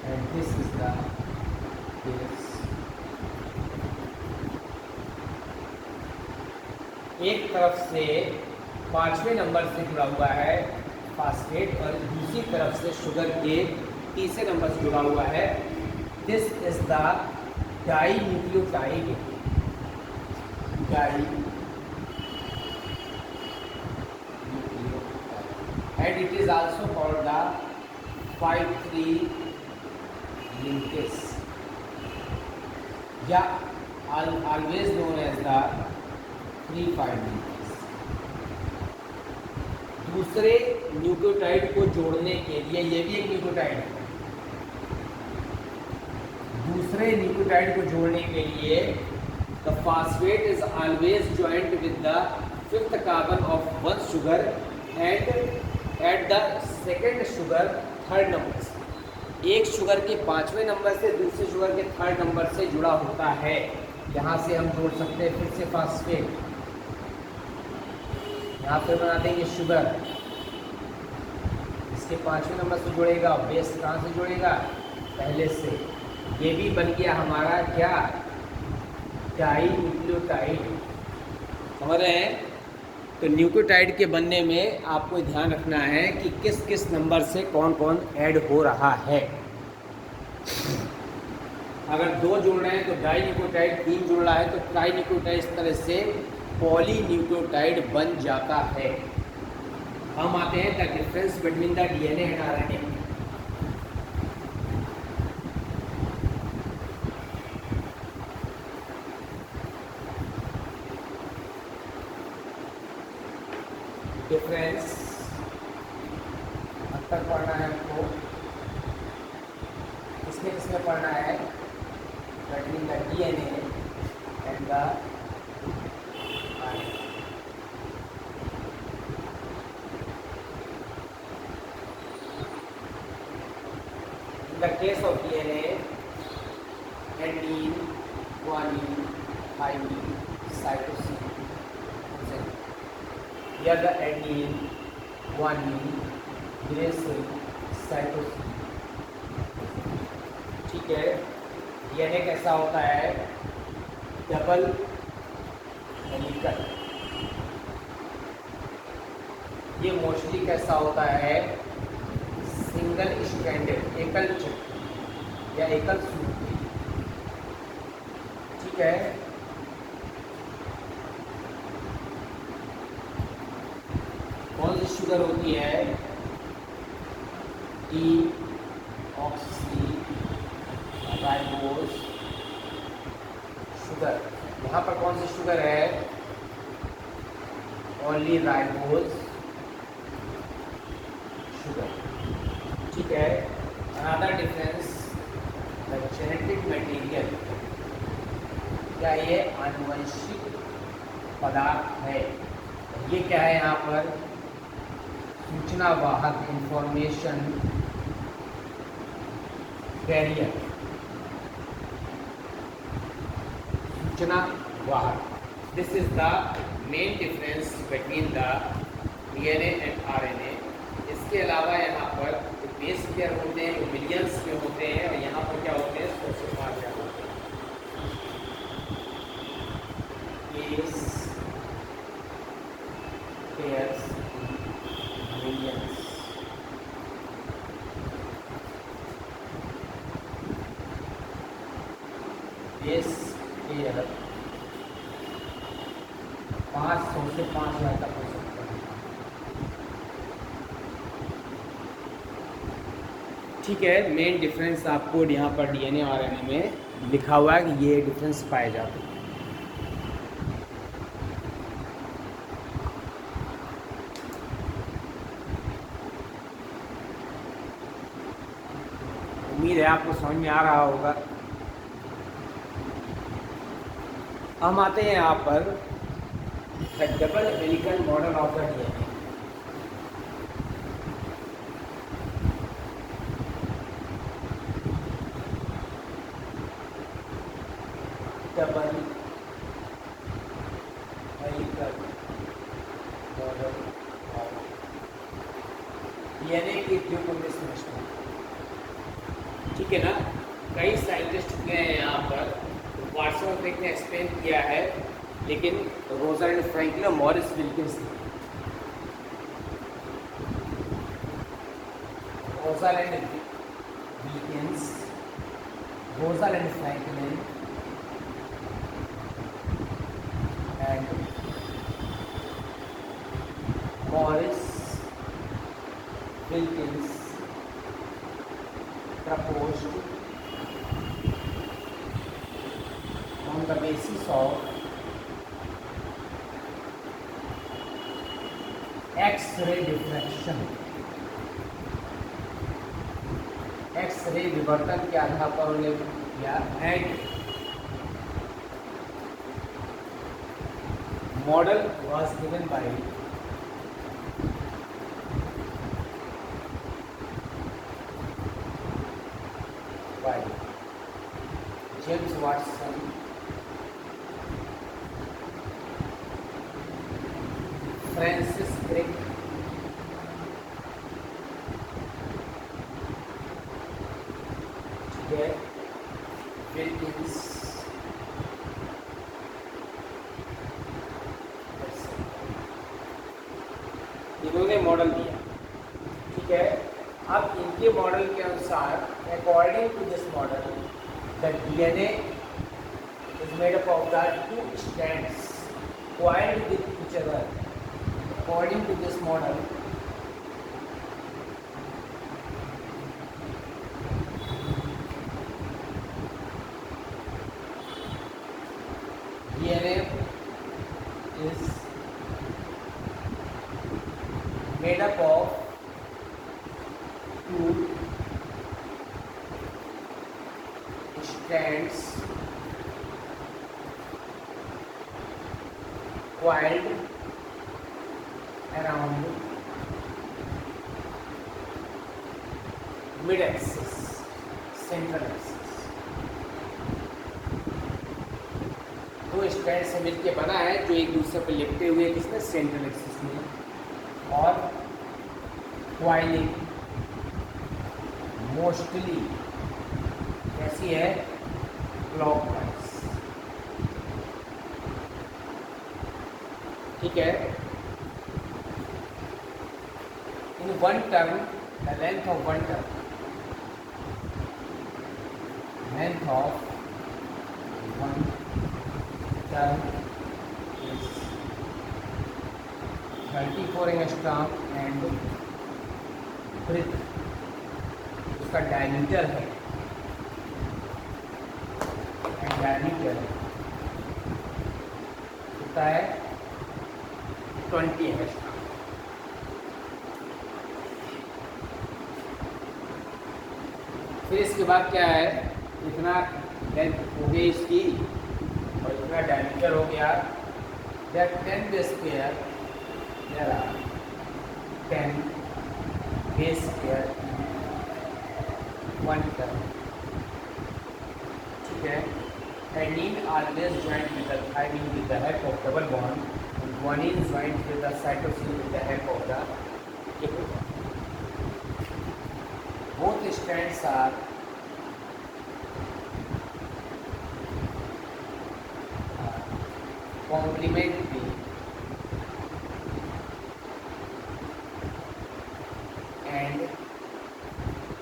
and this is the base. एक तरफ से 5वें नंबर से जुड़ा हुआ है फास्फेट और दूसरी तरफ से शुगर के तीसरे नंबर से जुड़ा हुआ है. This is the dinucleotide, and it is also called the 5-3 linkage, या always known as the 3-5 linkage. दूसरे न्यूक्लियोटाइड को जोड़ने के लिए, ये भी एक न्यूक्लियोटाइड है, दूसरे न्यूक्लियोटाइड को जोड़ने के लिए the phosphate is always joined with the 5th carbon of one sugar and at the second sugar 3rd number से, एक शुगर के 5वें नंबर से दूसरे शुगर के 3rd नंबर से जुड़ा होता है. यहाँ से हम जोड़ सकते हैं फिर से फास्फेट, यहाँ पर बना देंगे शुगर, इसके 5वें नंबर से जुड़ेगा, बेस कहाँ से जुड़ेगा, पहले से. ये भी बन गया हमारा क्या, डाइन्यूक्लियोटाइड. समझ रहे हैं? तो न्यूक्लियोटाइड के बनने में आपको ध्यान रखना है कि किस किस नंबर से कौन कौन ऐड हो रहा है. अगर 2 जोड़ रहे हैं तो डाइन्यूक्लियोटाइड, 3 जोड़ रहा है तो ट्राइन्यूक्लियोटाइड, इस तरह से पॉलीन्यूक्लियोटाइड बन जाता है. हम आते हैं the difference between the DNA and RNA. Difference अब तक पढ़ना है हमको, किसमें किसमें पढ़ना है, between the DNA and the RNA. In the case of DNA, adenine, guanine, thymine, cytosine, या the adenine, guanine, glycine, cytosine। ठीक है, डीएनए कैसा होता है? Double helical. ये मोस्टली कैसा होता है? सिंगल स्ट्रैंडेड, एकल चक्र या एकल सूत्री। ठीक है, कौन सी शुगर होती है? D oxy ribose sugar. यहाँ पर कौन सी शुगर है? Only ribose sugar. ठीक है, another difference, the genetic material, क्या ये आनुवंशिक पदार्थ है? ये क्या है? यहाँ पर सूचना वाहक, इंफॉर्मेशन कैरियर, सूचना वाहक। This is the main difference between the DNA and RNA. इसके अलावा यहाँ पर बेस पेयर होते हैं, वो मिलियंस में होते हैं, और यहाँ पर क्या होते हैं? 100 से 5,000 होते हैं। Base pairs millions. Base pair 500 से 5,000 तक हो सकता है। ठीक है, मेन डिफरेंस आपको यहाँ पर डीएनए और आरएनए में लिखा हुआ है कि ये डिफरेंस पाए जाते हैं। उम्मीद है आपको समझ में आ रहा होगा। हम आते हैं यहाँ पर the double helical model of the DNA. Double helical model of DNA की ट्यूकोमिस मिश्रण। ठीक है ना, कई साइंटिस्ट हुए हैं यहाँ पर, वाटसन ने एक्सप्लेन किया है, लेकिन रोज़ालिंड फ्रैंकलिन और मॉरिस विल्किंस ने, Rosalind Wilkins, Rosalind Franklin and Maurice Wilkins proposed on the basis of X-ray diffraction, X-ray विवर्तन के आधार पर उन्हें किया, and model was given by James Watson, Francis Crick, Wilkins, इन्होंने मॉडल दिया। ठीक है, अब इनके मॉडल के अनुसार, according to this model, the DNA is made up of the two strands coiled with each other. According to this model, DNA is made up of two strands coiled around mid axis, central axis. दो strand से मिलके बना है जो एक दूसरे पर लिपटे हुए किसमें सेंट्रल एक्सिस में। और क्वाइलिंग मोस्टली कैसी है क्लॉकवाइज। ठीक है। In one term the length of one term length of one term is 34 angstrom and breadth उसका डायमीटर है एंड डायमीटर होता है 20 angstrom। फिर इसके बाद क्या है, इतना लेंथ हो गई इसकी और इतना डायमीटर हो गया, that 10 base pair there are 10 base pair one term. ठीक है। Adenine always joint with the thymine with the help of double bond and guanine joined with the cytosine with the help of the triple bond. Both strands are complementary and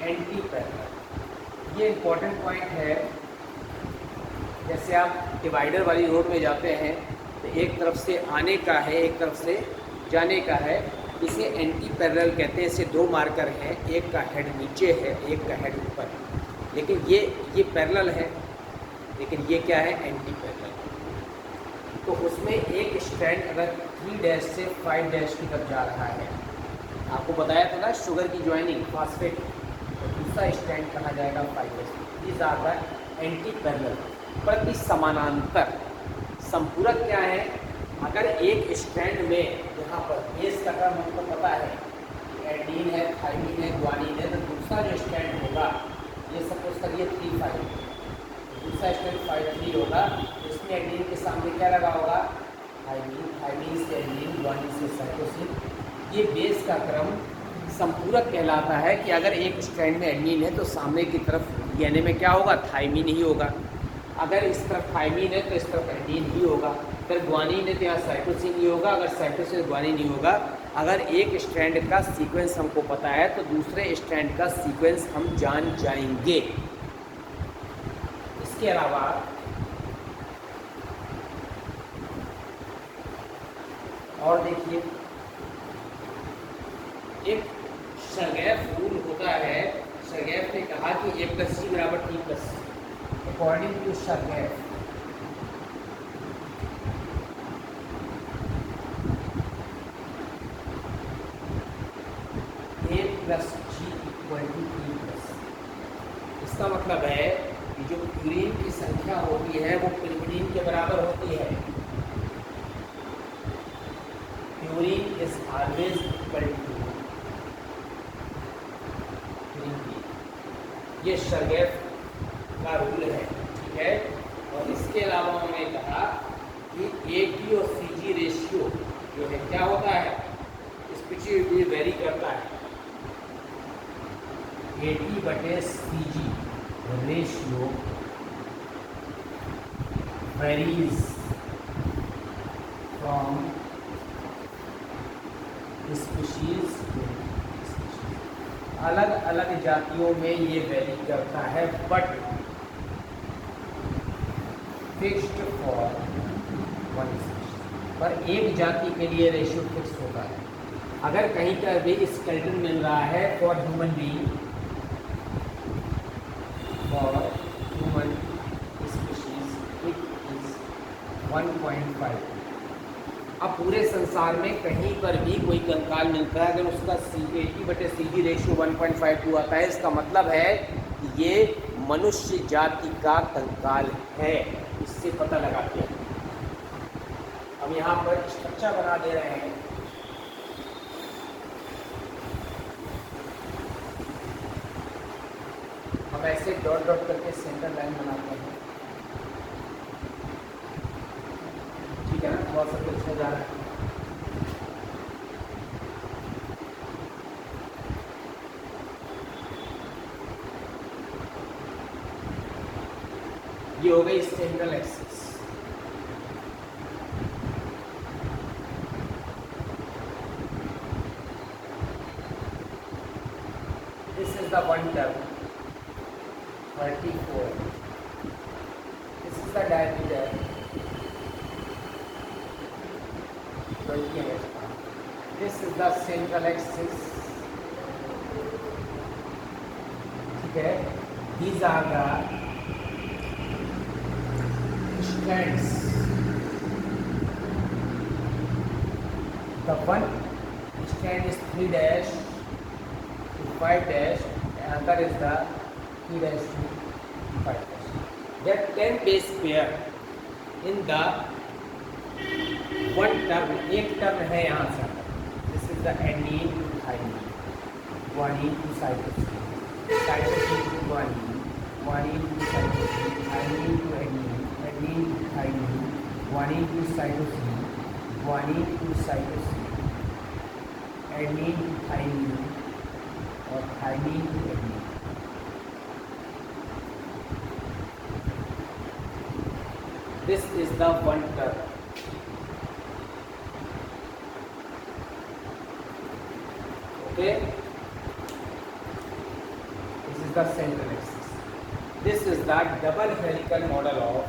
anti-parallel। ये important point है। जैसे आप divider वाली road में जाते हैं तो एक तरफ से आने का है, एक तरफ से जाने का है, इसे एंटी पैरेलल कहते हैं। इसे दो मार्कर हैं, एक का हेड नीचे है, एक का हेड ऊपर है, लेकिन ये पैरेलल है, लेकिन ये क्या है एंटी पैरेलल। तो उसमें एक स्ट्रैंड अगर 3 डैश से 5 डैश की तरफ जा रहा है, आपको बताया था ना शुगर की ज्वाइनिंग फॉस्फेट, तो दूसरा स्ट्रैंड कहा जाएगा 5 dash. These are the anti parallel, प्रति समानांतर। संपूरक क्या है, अगर एक स्ट्रैंड में यहाँ पर बेस का टर्म हमको पता है एडीन है, थायमिन है, ग्वानिन है, तो दूसरा जो स्ट्रैंड होगा, ये सपोज करिए 3-5, दूसरा स्ट्रैंड 5-3 होगा, इसमें एडीन के सामने क्या लगा होगा थायमिन, थायमिन से एडीन, ग्वानिन से साइटोसिन। ये बेस का क्रम संपूरक कहलाता है कि अगर एक स्ट्रैंड में एडीन है तो सामने की तरफ डीएनए में क्या होगा थायमिन ही होगा, अगर इस तरफ थायमिन है तो इस तरफ एडीन ही होगा, फिर ग्वानिन है तो यहाँ साइटोसिन ही होगा, अगर साइटोसिन ग्वानिन ही होगा। अगर एक स्ट्रैंड का सीक्वेंस हमको पता है तो दूसरे स्ट्रैंड का सीक्वेंस हम जान जाएंगे। इसके अलावा और देखिए, एक सर्गैफ रूल होता है। सर्गैफ ने कहा कि A+C = T+C। According to Chargaff, A+G = T+C। इसका मतलब है कि जो प्यूरिन की संख्या होती है वो पिरिमिडीन के बराबर होती है। Purine is always equal to, ये सर्गैफ का रूल है। ठीक है। और इसके अलावा उन्होंने कहा कि AT और CG रेशियो जो है क्या होता है, स्पेसिफिकली वेरी करता है। AT/CG ratio varies from species to, अलग अलग जातियों में ये वेरी करता है, but fixed for one species. पर एक जाति के लिए रेशियो फिक्स होता है। अगर कहीं का भी स्केलेटन मिल रहा है for human being, for human species it is 1.5। अब पूरे संसार में कहीं पर भी कोई कंकाल मिलता है, अगर उसका AT/CG रेशियो 1.52 आता है, इसका मतलब है कि ये मनुष्य जाति का कंकाल है। इससे पता लगाते हैं। अब यहाँ पर स्ट्रक्चर बना दे रहे हैं। हम ऐसे डॉट डॉट करके सेंटर लाइन बनाते हैं। बहुत सब कुछ हो जा रहा है। ये हो गई central axis. This is the one term 34। This is the diameter 20 mm। This is the central axis. ठीक है, these are the strands। The one strand is 3 dash to 5 dash, and other is the 3 dash to 5 dash. There are 10 base pair in the one term। एक term है यहाँ से। This is the adenine to thymine, guanine to cytosine, cytosine to guanine, guanine to cytosine, thymine to adenine, adenine to thymine, guanine to cytosine, guanine to cytosine, adenine to thymine और thymine to adenine। This is the one term। Okay, this is the central axis। This is the double helical model of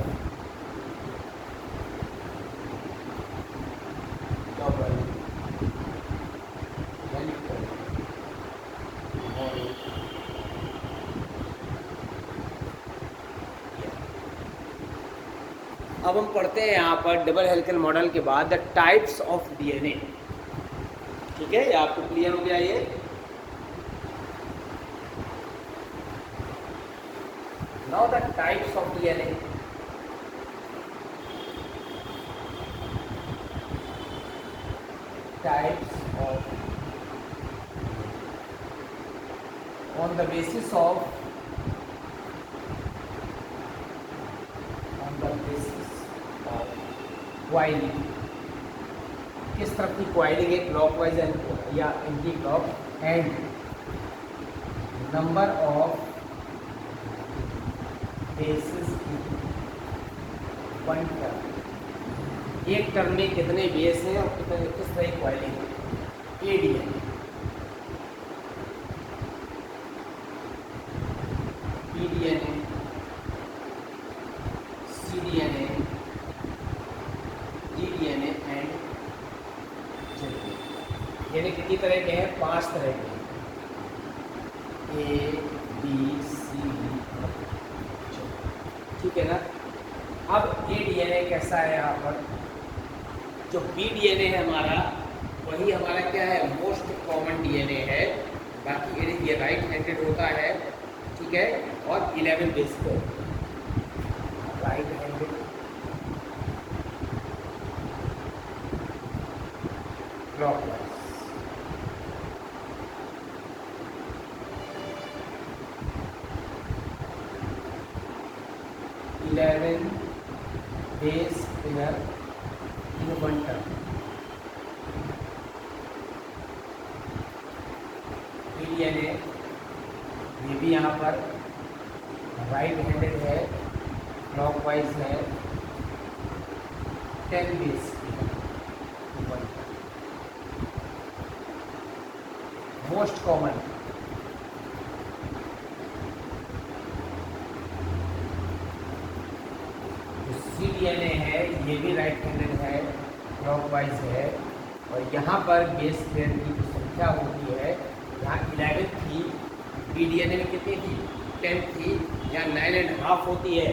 double helical model। अब हम पढ़ते हैं यहाँ पर double helical model के बाद the types of DNA. ठीक है, ये आपको क्लियर हो गया। ये now the types of DNA. Types of on the basis of coiling. किस तरफ की क्वाइलिंग है, क्लॉकवाइज या anti clock, and number of basis one term. एक टर्म में कितने बेस हैं और कितने किस तरह की क्वाइलिंग है। A DNA, P DNA, C DNA, D DNA and Z DNA. यानी कितनी तरह के हैं, 5 तरह के हैं। A B C D. ठीक है ना। अब ए डीएनए कैसा है, यहाँ पर जो बी डीएनए है हमारा, वही हमारा क्या है, मोस्ट कॉमन डीएनए है। बाकी ये राइट हैंडेड होता है। ठीक है, और 11 बेस पर right handed, clockwise. Base pair in one term. DNA ये भी यहाँ पर राइट हैंडेड है, क्लॉकवाइज है, 10 base pair. Most common cDNA है, ये भी राइट हैंडेड है, क्लॉकवाइज है, और यहाँ पर बेस पेयर की जो संख्या होती है, यहाँ 11 थी, बीडीएनए में कितनी थी, 10 थी, यहाँ 9.5 होती है।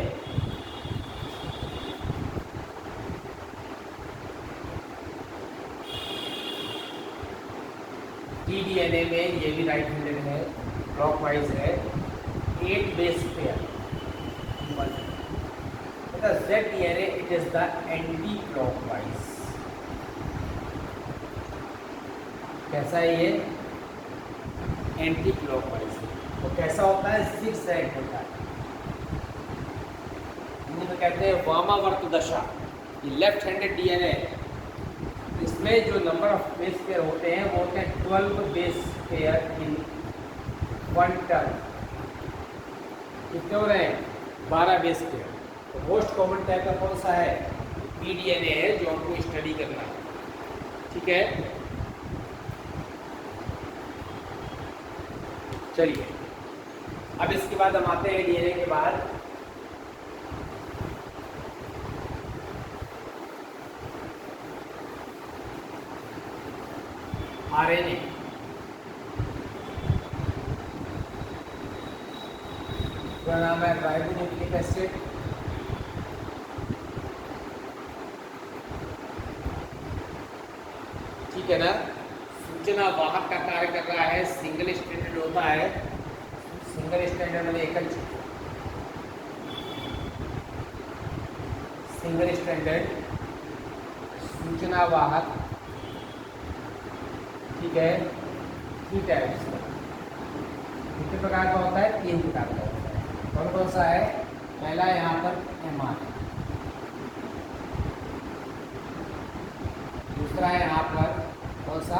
डीडीएनए में ये भी राइट हैंडेड है, क्लॉकवाइज है, 8 base pair. The ZDNA it is the anti-clockwise। कैसा है ये, एंटी क्लॉकवाइज। तो कैसा होता है, zigzag होता है। हिंदी में कहते हैं वामावर्त दशा। ये लेफ्ट हैंडेड डीएनए इसमें जो नंबर ऑफ बेस पेयर होते हैं वो होते हैं 12 base pair in one term. कितने हो रहे हैं? 12 बेस पेयर। तो मोस्ट कॉमन टाइप का कौन सा है? pDNA है, जो हमको स्टडी करना है। ठीक है, चलिए अब इसके बाद हम आते हैं डीएनए के बाद आरएनए। पूरा नाम है राइबोन्यूक्लिक एसिड। ठीक है ना, सूचना वाहक का कार्य कर रहा है। सिंगल स्ट्रैंडेड होता है, सिंगल स्ट्रैंडेड मैंने एकल सिंगल स्ट्रैंडेड सूचना वाहक। ठीक है, 3 टाइप्स का। कितने प्रकार का होता है? 3 प्रकार का होता है। कौन कौन सा है? पहला यहाँ पर mRNA, दूसरा है यहाँ पर कौन सा?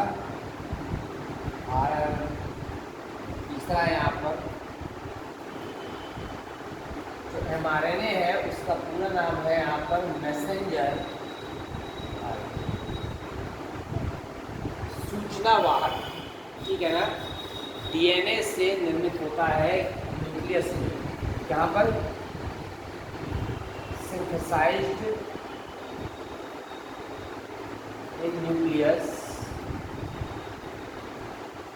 RNA, तीसरा है यहाँ पर जो mRNA है उसका पूरा नाम है यहाँ पर मैसेंजर सूचना वाहक। ठीक है ना, डीएनए से निर्मित होता है न्यूक्लियस में, यहाँ पर synthesized in nucleus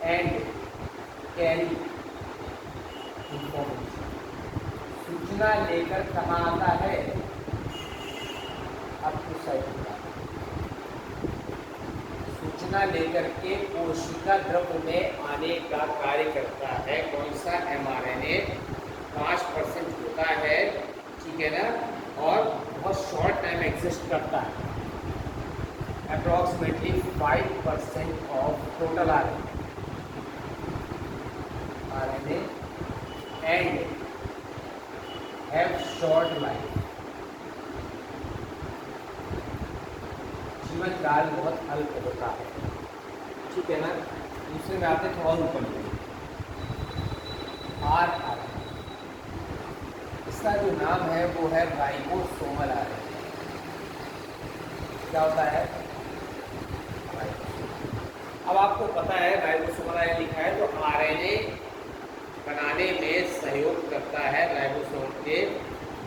and carry information. सूचना लेकर कहाँ आता है? अब तो साइटोप्लाज्म। सूचना लेकर के कोशिका द्रव्य में आने का कार्य करता है। कौन सा? mRNA। 5% होता है, ठीक है ना, और बहुत शॉर्ट टाइम एग्जिस्ट करता है। Approximately 5% of total RNA and have short life। जीवन काल बहुत अल्प होता है। ठीक है ना, दूसरे में आते थोड़ा ऊपर RNA। इसका जो नाम है वो है राइबोसोमल RNA। क्या होता है? अब आपको पता है राइबोसोमल RNA लिखा है तो आरएनए बनाने में सहयोग करता है। राइबोसोम के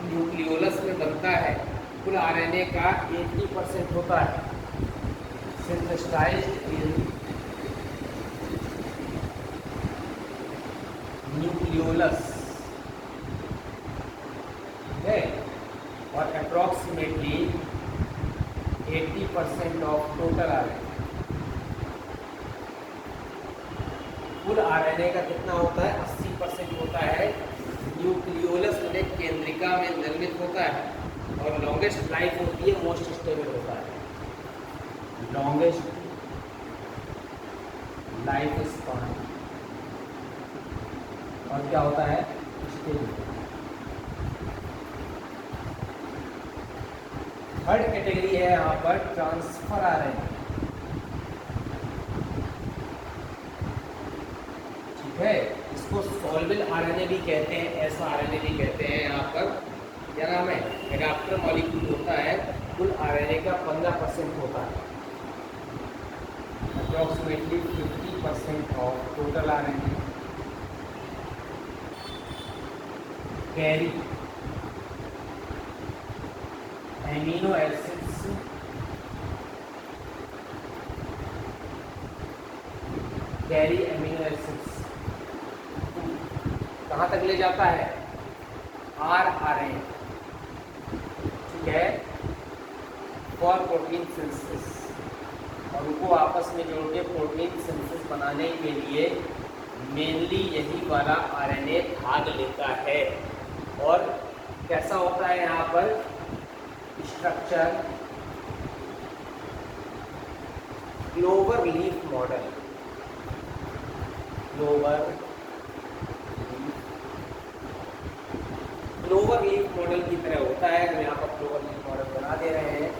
न्यूक्लियोलस में बनता है। कुल आरएनए का 80% होता है सिंथेसाइज्ड इन न्यूक्लियोलस है, और अप्रॉक्सीमेटली 80% ऑफ टोटल आरएनए। कुल आरएनए का कितना होता है? 80% होता है न्यूक्लियोलस में, केंद्रिका में निर्मित होता है। और लॉन्गेस्ट लाइफ होती है, मोस्ट स्टेबल होता है। Longest life span. और क्या होता है? स्टेबल। थर्ड कैटेगरी है यहाँ पर ट्रांसफर आरएनए। ठीक है, इसको सॉल्वेबल आरएनए भी कहते हैं, ऐसा आरएनए भी कहते हैं। यहाँ पर क्या नाम है? एडाप्टर मॉलिक्यूल होता है। कुल आरएनए का 15% होता है। Approximately 50% of total RNA carry amino acids कहाँ तक ले जाता है? RNA। ठीक है, फॉर प्रोटीन सिंथेसिस, और उनको आपस में जोड़ के प्रोटीन सिंथेसिस बनाने के लिए मेनली यही वाला आरएनए भाग लेता है। और कैसा होता है यहाँ पर structure? Clover leaf model. Clover leaf model की तरह होता है। हम यहाँ पर क्लोवर लीफ मॉडल बना दे रहे हैं।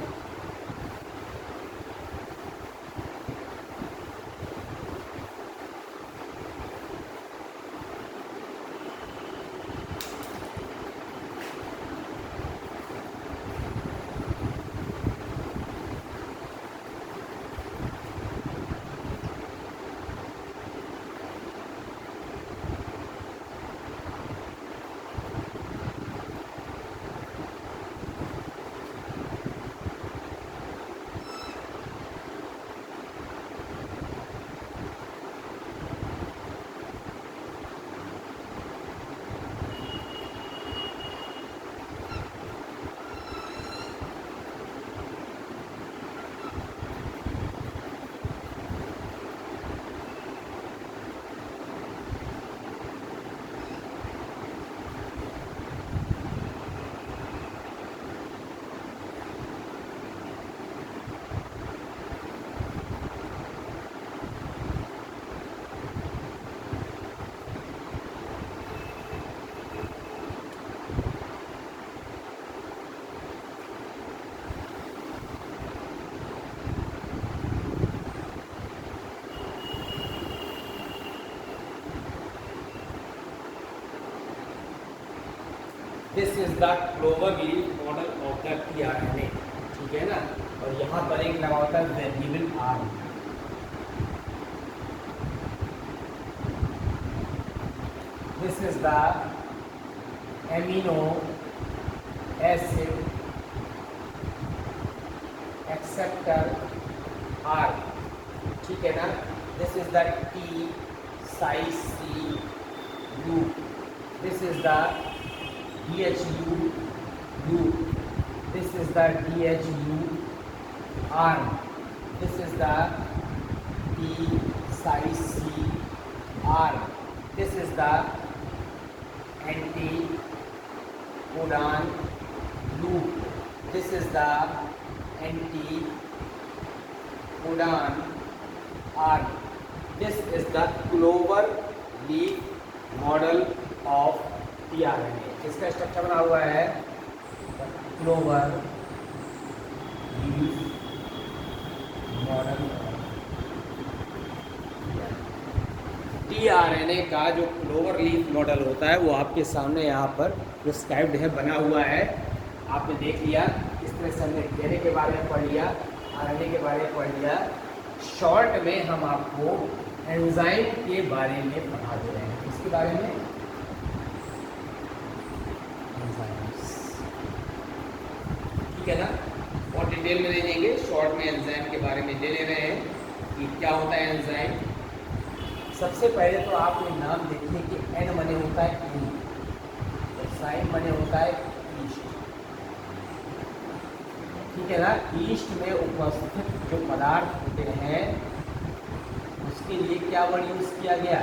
This is the clover leaf model of the tRNA, ठीक है ना। और यहाँ पर एक लगा होता है variable R. This is the amino acid acceptor R, ठीक है ना। This is the T psi C loop. This is the DHU loop. This is the DHU arm. This is the T size C arm. This is the anti-codon loop. This is the anti-codon arm. This is the clover leaf model of tRNA. इसका structure बना हुआ है clover leaf model. TRNA का जो clover leaf model होता है वो आपके सामने यहाँ पर डिस्क्राइब्ड है, बना हुआ है, आपने देख लिया। इस तरह से हमने डीएनए के बारे में पढ़ लिया, आरएनए के बारे में पढ़ लिया। शॉर्ट में हम आपको एंजाइम के बारे में पढ़ा दे रहे हैं। इसके बारे में ठीक है ना, और डिटेल में ले लेंगे। शॉर्ट में एंजाइम के बारे में ले ले रहे हैं कि क्या होता है एंजाइम। सबसे पहले तो आप ये नाम देखिए कि एन मने होता है इन, और साइन मने होता है ईस्ट, ठीक है ना। ईस्ट में उपस्थित जो पदार्थ होते हैं उसके लिए क्या वर्ड यूज किया गया,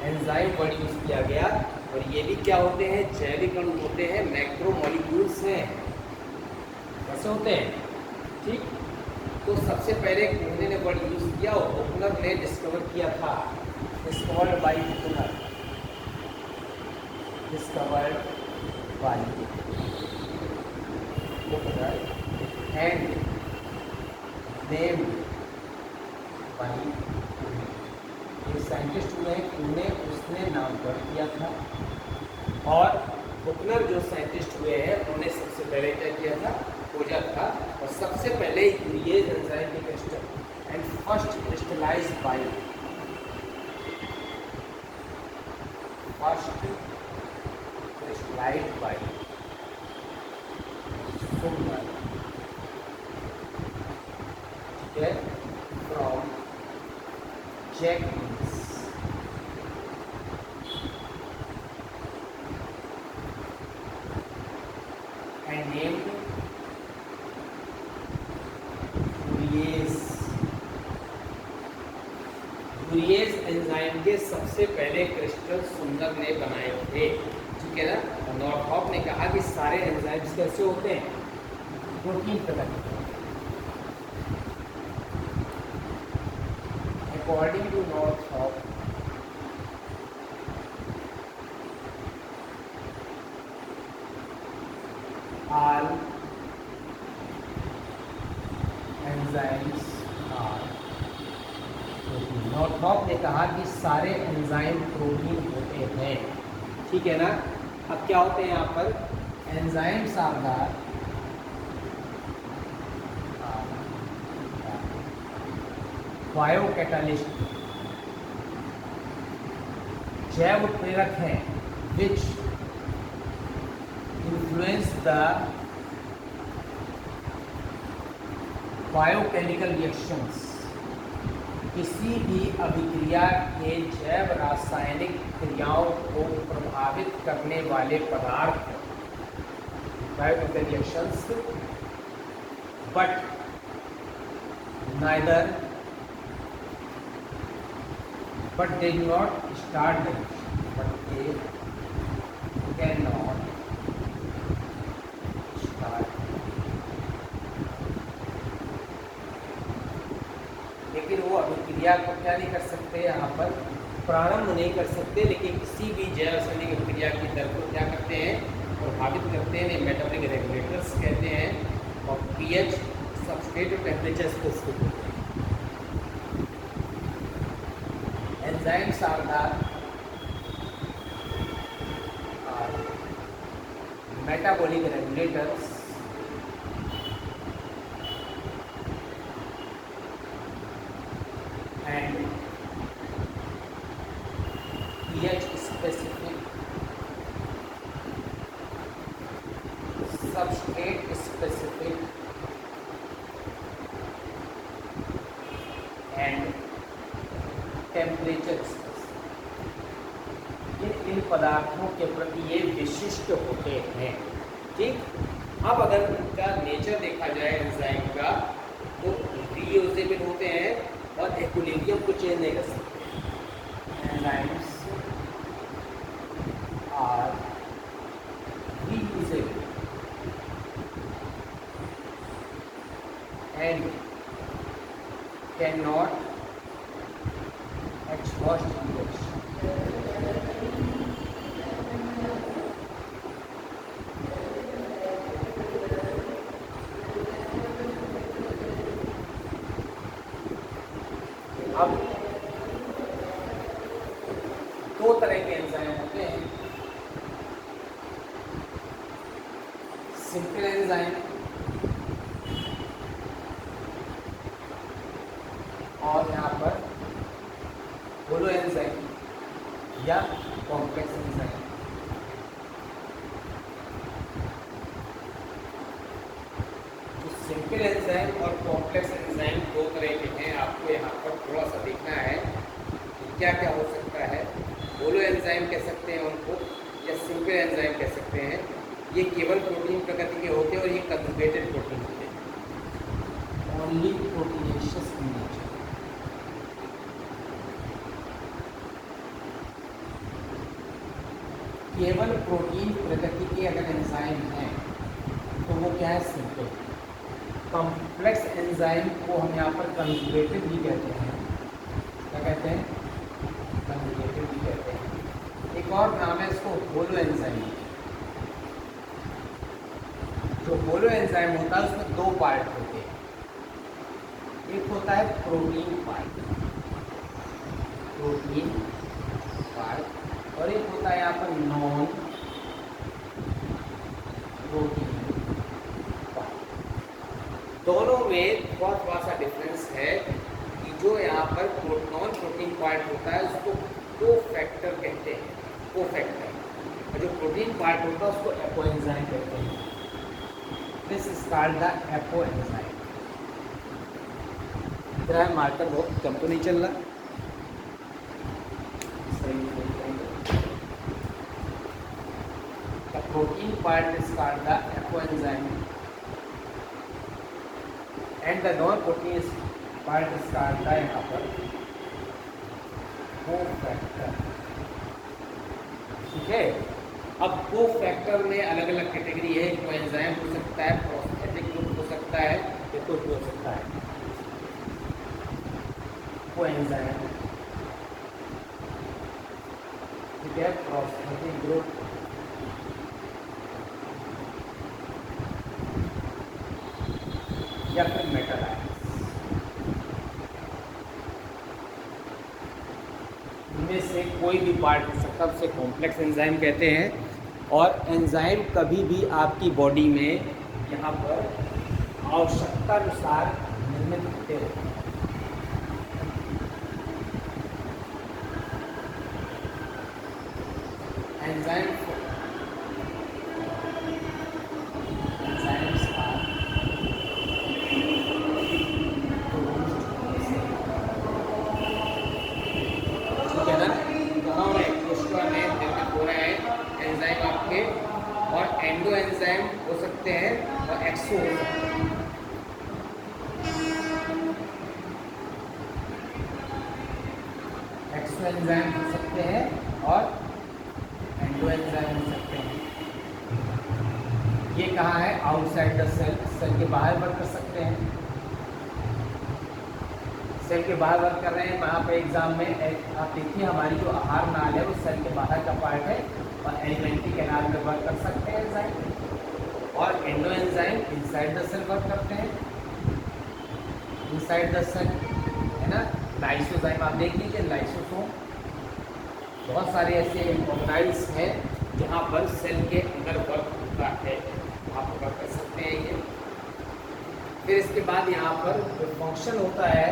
एंजाइम वर्ड यूज किया गया। और ये भी क्या होते हैं, जैविक अणु होते हैं, मैक्रोमोलिक्यूल्स हैं, कैसे होते हैं, ठीक। तो सबसे पहले कोहने ने वर्ड यूज किया, ओपनर ने डिस्कवर किया था, discovered by opener, discovered by opener and named by, ये साइंटिस्ट हुए कोहने, उसने नामकरण किया था। और ओपनर जो साइंटिस्ट हुए हैं उन्होंने सबसे पहले क्या किया था, खोजा था। और सबसे पहले यूरिएज एंजाइम के crystal and first crystallized by, first crystallized by Sumner, ठीक है, from jack beans and named urease enzyme के सबसे पहले क्रिस्टल सुंदर ने बनाए थे, ठीक है ना। और नॉर्थॉप ने कहा कि सारे एंजाइम्स कैसे होते हैं, प्रोटीन प्रकार। According to Northrop all enzymes are protein। Northrop ने कहा कि सारे एंजाइम प्रोटीन होते हैं, ठीक है ना। अब क्या होते हैं यहाँ पर, एंजाइम्स आर द बायोकैटालिस्ट, जैव प्रेरक हैं, विच influence the biochemical reactions, किसी भी अभिक्रिया के जैव रासायनिक क्रियाओं को प्रभावित करने वाले पदार्थ, biochemical reactions, but neither but they do not start the reaction, but they cannot start, लेकिन वो अभिक्रिया को क्या नहीं कर सकते, यहाँ पर प्रारंभ नहीं कर सकते, लेकिन किसी भी जैव रासायनिक अभिक्रिया की दर को क्या करते हैं, प्रभावित करते हैं, मेटाबॉलिक रेगुलेटर्स कहते हैं। और पीएच, सबस्ट्रेट और टेम्परेचर स्पेसिफिक होते हैं। Enzymes are the metabolic regulators and pH specific substrate specific and temperature specific, इन पदार्थों के प्रति ये विशिष्ट होते हैं। ठीक, अब अगर उनका नेचर देखा जाए एंजाइम का तो रीयूजेबल होते हैं और इक्विलिब्रियम को चेंज नहीं कर सकते। Enzymes are reusable and can not exhaust pH। अब दो तरह के एंजाइम होते हैं, सिंपल एंजाइम और यहाँ पर होलो एंजाइम या कॉम्प्लेक्स एंजाइम। तो सिंपल एंजाइम और कॉम्प्लेक्स एंजाइम दो तरह के हैं, आपको यहाँ पर थोड़ा सा देखना है क्या क्या हो सकता है। होलो एंजाइम कह सकते हैं उनको या सिंपल एंजाइम कह सकते हैं। ये केवल प्रोटीन प्रकृति के होते हैं और ये कंजुगेटेड प्रोटीन होते हैं, ओनली प्रोटीनेशियस इन नेचर। केवल प्रोटीन प्रकृति के अगर एंजाइम हैं तो वो क्या है, सिंपल। कॉम्प्लेक्स एंजाइम को हम यहाँ पर कंजुगेटेड भी कहते हैं। क्या कहते हैं, कंजुगेटेड भी कहते हैं। एक और नाम है इसको होलो एंजाइम। जो होलो एंजाइम होता है उसमें दो पार्ट होते हैं, एक होता है प्रोटीन पार्ट, प्रोटीन पार्ट, और एक होता है यहाँ पर नॉन प्रोटीन पार्ट। दोनों में बहुत सा डिफरेंस है कि जो यहाँ पर नॉन प्रोटीन पार्ट होता है उसको कोफैक्टर कहते हैं, कोफैक्टर, और जो प्रोटीन पार्ट होता है उसको एपोएंजाइम कहते हैं। This is called the apoenzyme. इधर मार्कर बहुत कम तो नहीं चल रहा, protein part is called the apoenzyme and the non-protein part is called the यहाँ पर कोफैक्टर। ठीक है, अब कोफैक्टर में अलग अलग कैटेगरी है, कोएंजाइम हो सकता है, प्रोस्थेटिक ग्रुप हो सकता है, ये कुछ भी हो सकता है। कोएंजाइम, ठीक है, प्रोस्थेटिक ग्रुप, या फिर मेटल आयंस। इनमें से कोई भी पार्ट हो सकता है, उसे कॉम्प्लेक्स एंजाइम कहते हैं। और एंजाइम कभी भी आपकी बॉडी में यहाँ पर आवश्यकता अनुसार निर्मित होते हैं। एंजाइम और एंडो एंजाइम हो सकते हैं और एक्सो हो सकते हैं। एक्सो एंजाइम हो सकते हैं और एंडो एंजाइम हो सकते हैं। ये कहाँ है, आउटसाइड द सेल, सेल के बाहर वर्क कर सकते हैं। सेल के बाहर वर्क कर रहे हैं, वहाँ पे एग्जाम में आप देखिए हमारी जो आहार नाल है वो सेल के बाहर का पार्ट है और एलिमेंट्री कैनाल में वर्क कर सकते हैं एंजाइम। और endo enzyme inside the cell work करते हैं, इनसाइड द सेल, है ना। लाइसोजाइम आप देख लीजिए, लाइसोसोम, बहुत सारे ऐसे ऑर्गेनाइल्स हैं जहाँ पर सेल के अंदर वर्क होता है। फिर इसके बाद यहाँ पर जो फंक्शन होता है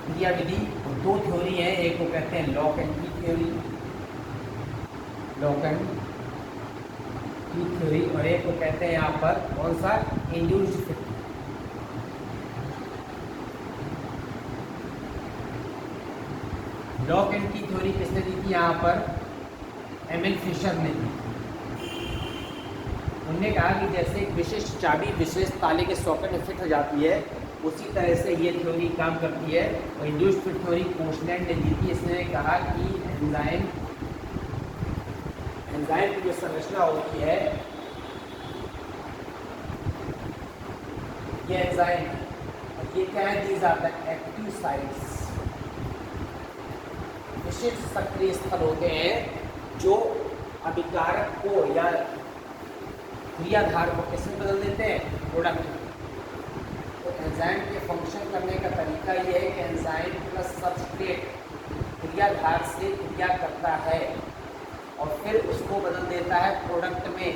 क्रियाविधि, दो थ्योरी है, एक को कहते हैं लॉक एंड की थ्योरी, लॉक एंड की थ्योरी, और एक को कहते हैं यहाँ पर कौन सा, इंड्यूस्ड फिट। लॉक एंड की थ्योरी किसने दी थी यहाँ पर, एमएल फिशर ने दी। उन्होंने कहा कि जैसे एक विशेष चाबी विशेष ताले के सॉकेट में फिट हो जाती है, उसी तरह से ये थ्योरी काम करती है। और इंड्यूस्ड फिट थ्योरी पोस्टलैंड ने दी थी। इसने कहा कि एंजाइम की जो संरचना होती है, ये एंजाइम, ये क्या है, these are the active sites, विशिष्ट सक्रिय स्थल होते हैं जो अभिकारक को या क्रियाधार को किसमें बदल देते हैं, प्रोडक्ट। तो एंजाइम के फंक्शन करने का तरीका ये है कि एंजाइम प्लस सबस्ट्रेट क्रियाधार से क्रिया करता है और फिर उसको बदल देता है प्रोडक्ट में,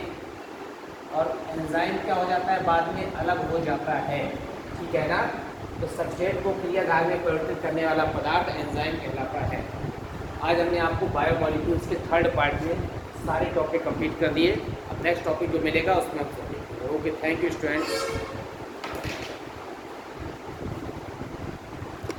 और एंजाइम क्या हो जाता है, बाद में अलग हो जाता है, ठीक है ना। तो सबस्ट्रेट को क्रियाधार में परिवर्तित करने वाला पदार्थ एंजाइम कहलाता है। आज हमने आपको बायोमॉलिक्यूल्स के थर्ड पार्ट में सारे टॉपिक कंप्लीट कर दिए। अब नेक्स्ट टॉपिक जो मिलेगा उसमें हम सब देखेंगे। Okay, thank you students.